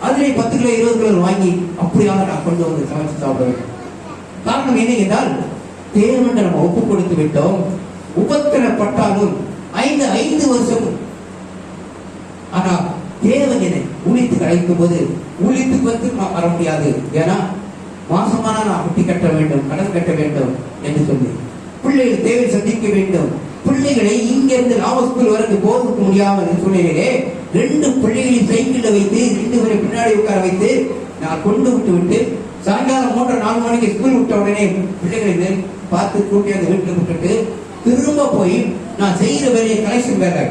அதுல 10 கிலோ 20 கிலோ வாங்கி அப்படியாக நான் கொண்டு வந்து சமைச்சு சாப்பிடுவேன். காரணம் என்ன என்றால், தேவன் நம்ம ஒப்பு கொடுத்து விட்டோம். உபத்திரப்பட்டாலும் 5 வருஷம். ஆனா தேவன் என்னை ஊழியத்துக்கு அழைக்கும் போது ஊழியத்துக்கு வந்து வர முடியாது. ஏன்னா மாசமான நான் வட்டி கட்ட வேண்டும், கடன் கட்ட வேண்டும் என்று சொல்லி பிள்ளைகள் தேவை சந்திக்க வேண்டும். பிள்ளைகளை இங்கிருந்து லாபஸ்கூல் வரைக்கும் போதுக்க முடியாமல் சூழ்நிலையிலே 2 பிள்ளைகளையும் சைக்கிள்ல வைத்து 2 பேரை பின்னாடி உட்கார வைத்து நான் கொண்டு விட்டு சாயங்காலம் 3-4 மணிக்கு ஸ்கூல் விட்ட உடனே பிள்ளைகளை பார்த்து கூட்டி அந்த வீட்டுல விட்டுட்டு திரும்ப போய் நான் செய்யற வேலையை கலெக்ஷன் வேலை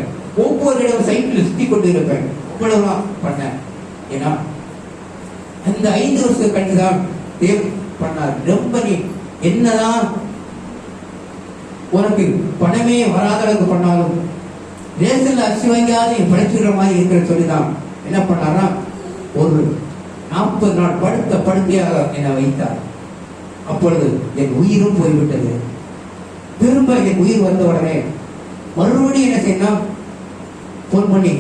ஒவ்வொரு இடம் சைக்கிள் சுத்தி கொண்டு இருப்பேன். இவ்வளவுதான் பண்ணேன். ஏன்னா அந்த 5 வருஷம் கண்டுதான் தேவன் பண்ணார். ரொம்ப நீ என்னதான் உனக்கு பணமே வராத அளவுக்கு பண்ணாலும் ரேஷன்ல அரிசி வாங்கியாவது படைச்சுடுற மாதிரி இருக்கிற சொல்லிதான் என்ன பண்ணாரா, ஒரு 40 நாள் படுக்கையாக என்னை வைத்தார். அப்பொழுது என் உயிரும் போய்விட்டது. திரும்ப என் உயிர் வந்த உடனே மறுபடியும் என்ன செய்யணும், போன் பண்ணி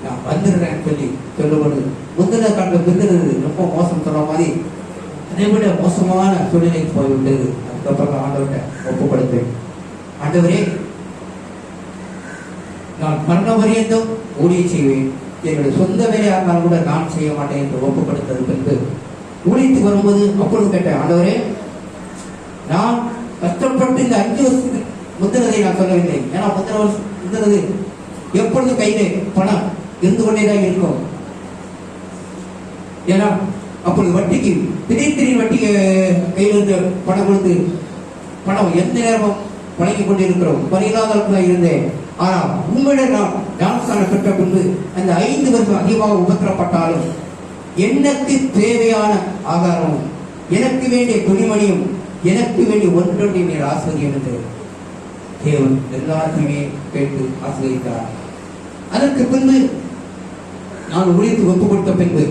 நான் வந்துடுறேன் சொல்லி சொல்லப்படுது. முந்தின காலத்தில் பிந்தினது ரொம்ப மோசம் சொல்ற மாதிரி அதை விட மோசமான சூழ்நிலைக்கு போய்விட்டது. அதுக்கப்புறம் ஆண்டவர்கிட்ட ஒப்புப்படுத்தேன். ஆண்டவரே, நான் மரண பரியந்தம் ஊழியம் செய்வேன், என்னுடைய சொந்த வேலையாக இருந்தாலும் கூட நான் செய்ய மாட்டேன் என்று ஒப்புப்படுத்தது பின்பு ஊழியத்துக்கு வரும்போது அப்பொழுது கேட்டேன், ஆண்டவரே, நான் கஷ்டப்பட்டு இந்த 5 வருஷத்துக்கு முந்தினதை நான் சொல்லவில்லை. ஏன்னா முந்தினது எப்பொழுதும் கையில பணம் இருந்து கொண்டேதான் இருக்கும். ஏன்னா அப்பொழுது வட்டிக்கு திடீர் வட்டிக்கு கையில் இருந்து பணம் கொடுத்து பணம் எந்த நேரமும் வழங்கி கொண்டிருக்கிறோம். பணியில்லாத இருந்தேன். ஆனா உங்களிடம் நான் ஞானஸ்தானம் பெற்ற பின்பு அந்த 5 வருஷம் அதிகமாக உபத்திரப்பட்டாலும் எனக்கு தேவையான ஆகாரமும் எனக்கு வேண்டிய துணிமணியும் எனக்கு வேண்டிய ஒன்றொன்றை நீர் ஆசிரியம் என்று தேவன் எல்லாத்தையுமே கேட்டு ஆசிரியத்தார். அதற்கு பின்பு நான் ஊழியத்துக்கு ஒப்பு கொடுத்த பின்பு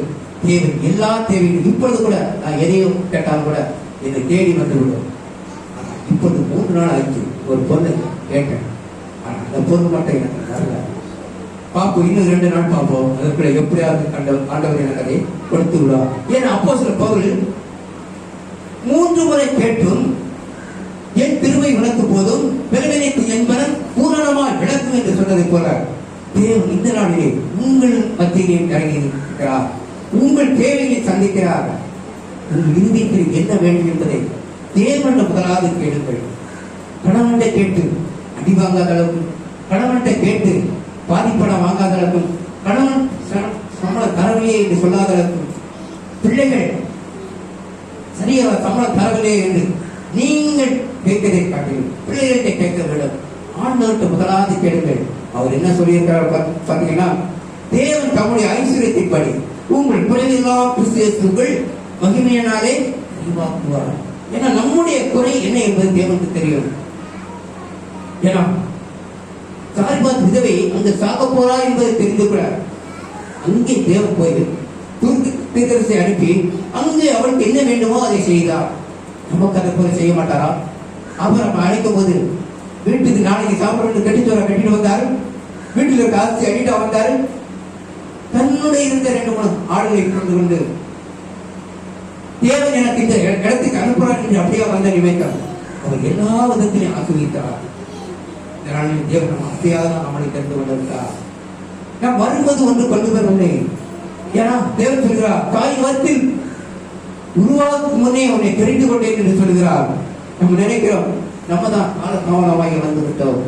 தேவன் எல்லா தேவையும் இப்பொழுது கூட நான் எதையும் கேட்டாலும் கூட என்னை தேடி வந்து விடும். இப்பொழுது 3 நாள் ஆச்சு ஒரு பொண்ணு கேட்டேன். ஆனா அந்த பொண்ணு மட்டும் எனக்கு வரல. பார்ப்போம், இன்னும் 2 நாள் பார்ப்போம், அதுக்குள்ள எப்படியாவது ஆண்டவர் எனக்கு அதை கொடுத்து விடா. ஏன்னா அப்போஸ்தலர் பவுல் 3 முறை கேட்டும் என் திருமை உனக்கு போதும், பெருமைக்கு என் மனம் பூரணமாய் விளக்கும் என்று சொன்னதை போல தேவன் இந்த நாளிலே உங்கள் மத்தியிலே இறங்கி இருக்கிறார். உங்கள் தேவையை சந்திக்கிறார். உங்கள் இறுதியில் என்ன வேண்டும் என்பதை தேவன் முதலாவது கேளுங்கள். கணவன்கிட்ட கேட்டு அடி வாங்காத அளவுக்கும், கணவன்கிட்ட கேட்டு பாதிப்படம் வாங்காத அளவுக்கும், கணவன் சம்பளம் தரவில்லையே என்று சொல்லாத அளவுக்கும், பிள்ளைகள் சரியா சம்பளம் தரவில்லையே என்று நீங்கள் கேட்கதை காட்டுங்கள். பிள்ளைகள்கிட்ட கேட்க வேண்டும். ஆண்டவர்கிட்ட முதலாவது கேளுங்கள். அவர் என்ன சொல்லியிருக்கிறார் பார்த்தீங்கன்னா, தேவன் தம்முடைய ஐஸ்வரியத்தின்படி உங்கள் குறைவெல்லாம் கிறிஸ்துவுக்குள் மகிமையினாலே அறிவாக்குவார். ஏன்னா நம்முடைய குறை என்ன என்பது தேவனுக்கு தெரியும். ஏன்னா சாரிபாத் விதவை அங்கு சாக போறா என்பதை தெரிந்து கூட அங்கே தேவன் கோயில் தீர்க்கதரிசியை அனுப்பி அங்கே அவளுக்கு என்ன வேண்டுமோ அதை செய்தார். நமக்கு அதை போல செய்ய மாட்டாரா? அவர் நம்ம அழைக்கும் போது வீட்டுக்கு நாளைக்கு சாப்பிட கட்டிச்சோரை கட்டிட்டு வந்தாரு, வீட்டில் இருக்க அரிசி அடிட்டா வந்தாரு, தன்னுடைய இருந்த 2-3 ஆடுகளை கொண்டு கொண்டு தேவன் எனக்கு இந்த இடத்துக்கு அனுப்புறார் என்று அப்படியே வந்த நினைத்தார். அவர் எல்லா விதத்திலையும் ஆசிரியத்தார். இந்த நாளில் தேவன் நம்ம அப்படியாக நம்மளை தெரிந்து கொண்டிருக்கிறார். நாம் வருவது ஒன்று கொண்டு வரவில்லை. ஏன்னா தேவன் சொல்கிறார், தாய் வயிற்றில் உருவாக்கு முன்னே உன்னை தெரிந்து கொண்டேன் என்று சொல்கிறார். நம்ம நினைக்கிறோம் நம்ம தான் காலதாமதமாக வந்து விட்டோம்.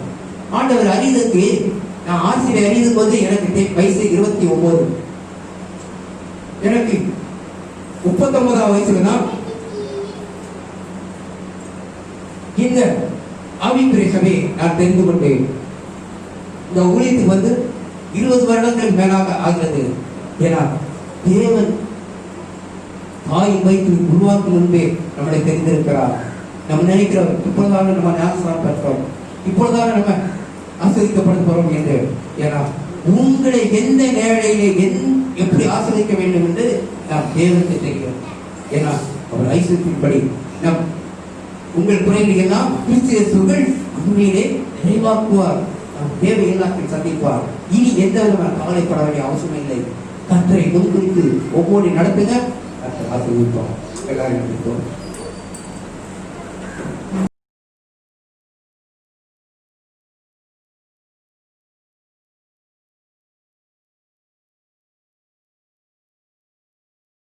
ஆண்டவர் அறிந்ததுக்கு, நான் ஆசிரியர் அறிந்த போது எனக்கு வயசு 29. எனக்கு 39ஆம் வயசுல தான் இந்த ஆவிக்குரிய சபையை நான் தெரிந்து கொண்டேன். இந்த ஊழியத்துக்கு வந்து 20 வருடங்கள் மேலாக ஆகிறது. ஏன்னா தேவன் தாய் வயிற்று உருவாக்கும் முன்பே நம்மளை தெரிந்திருக்கிறார். நம்ம நினைக்கிறோம் இப்பொழுதான நம்ம ஞானஸ்நானம் பெற்றோம், இப்பொழுதான நம்ம ஆசிரியக்கப்பட போறோம் என்று. ஏன்னா உங்களை எந்த நேரடியிலே எப்படி ஆசிரியக்க வேண்டும் என்று நாம் தேவனுக்கு தெரியும். ஏன்னா அவர் ஐஸ்வர்யத்தின்படி நம் உங்கள் குறைகளை எல்லாம் கிறிஸ்துவுக்குள் உண்மையிலே நிறைவாக்குவார். நம் தேவை எல்லாத்தையும் சந்திப்பார். இனி எந்த விதமான கவலைப்பட வேண்டிய அவசியம் இல்லை. கர்த்தரை முன்குறித்து ஒவ்வொரு நடத்துங்க. கர்த்தர் ஆசீர்வதிப்பார். எல்லாரும்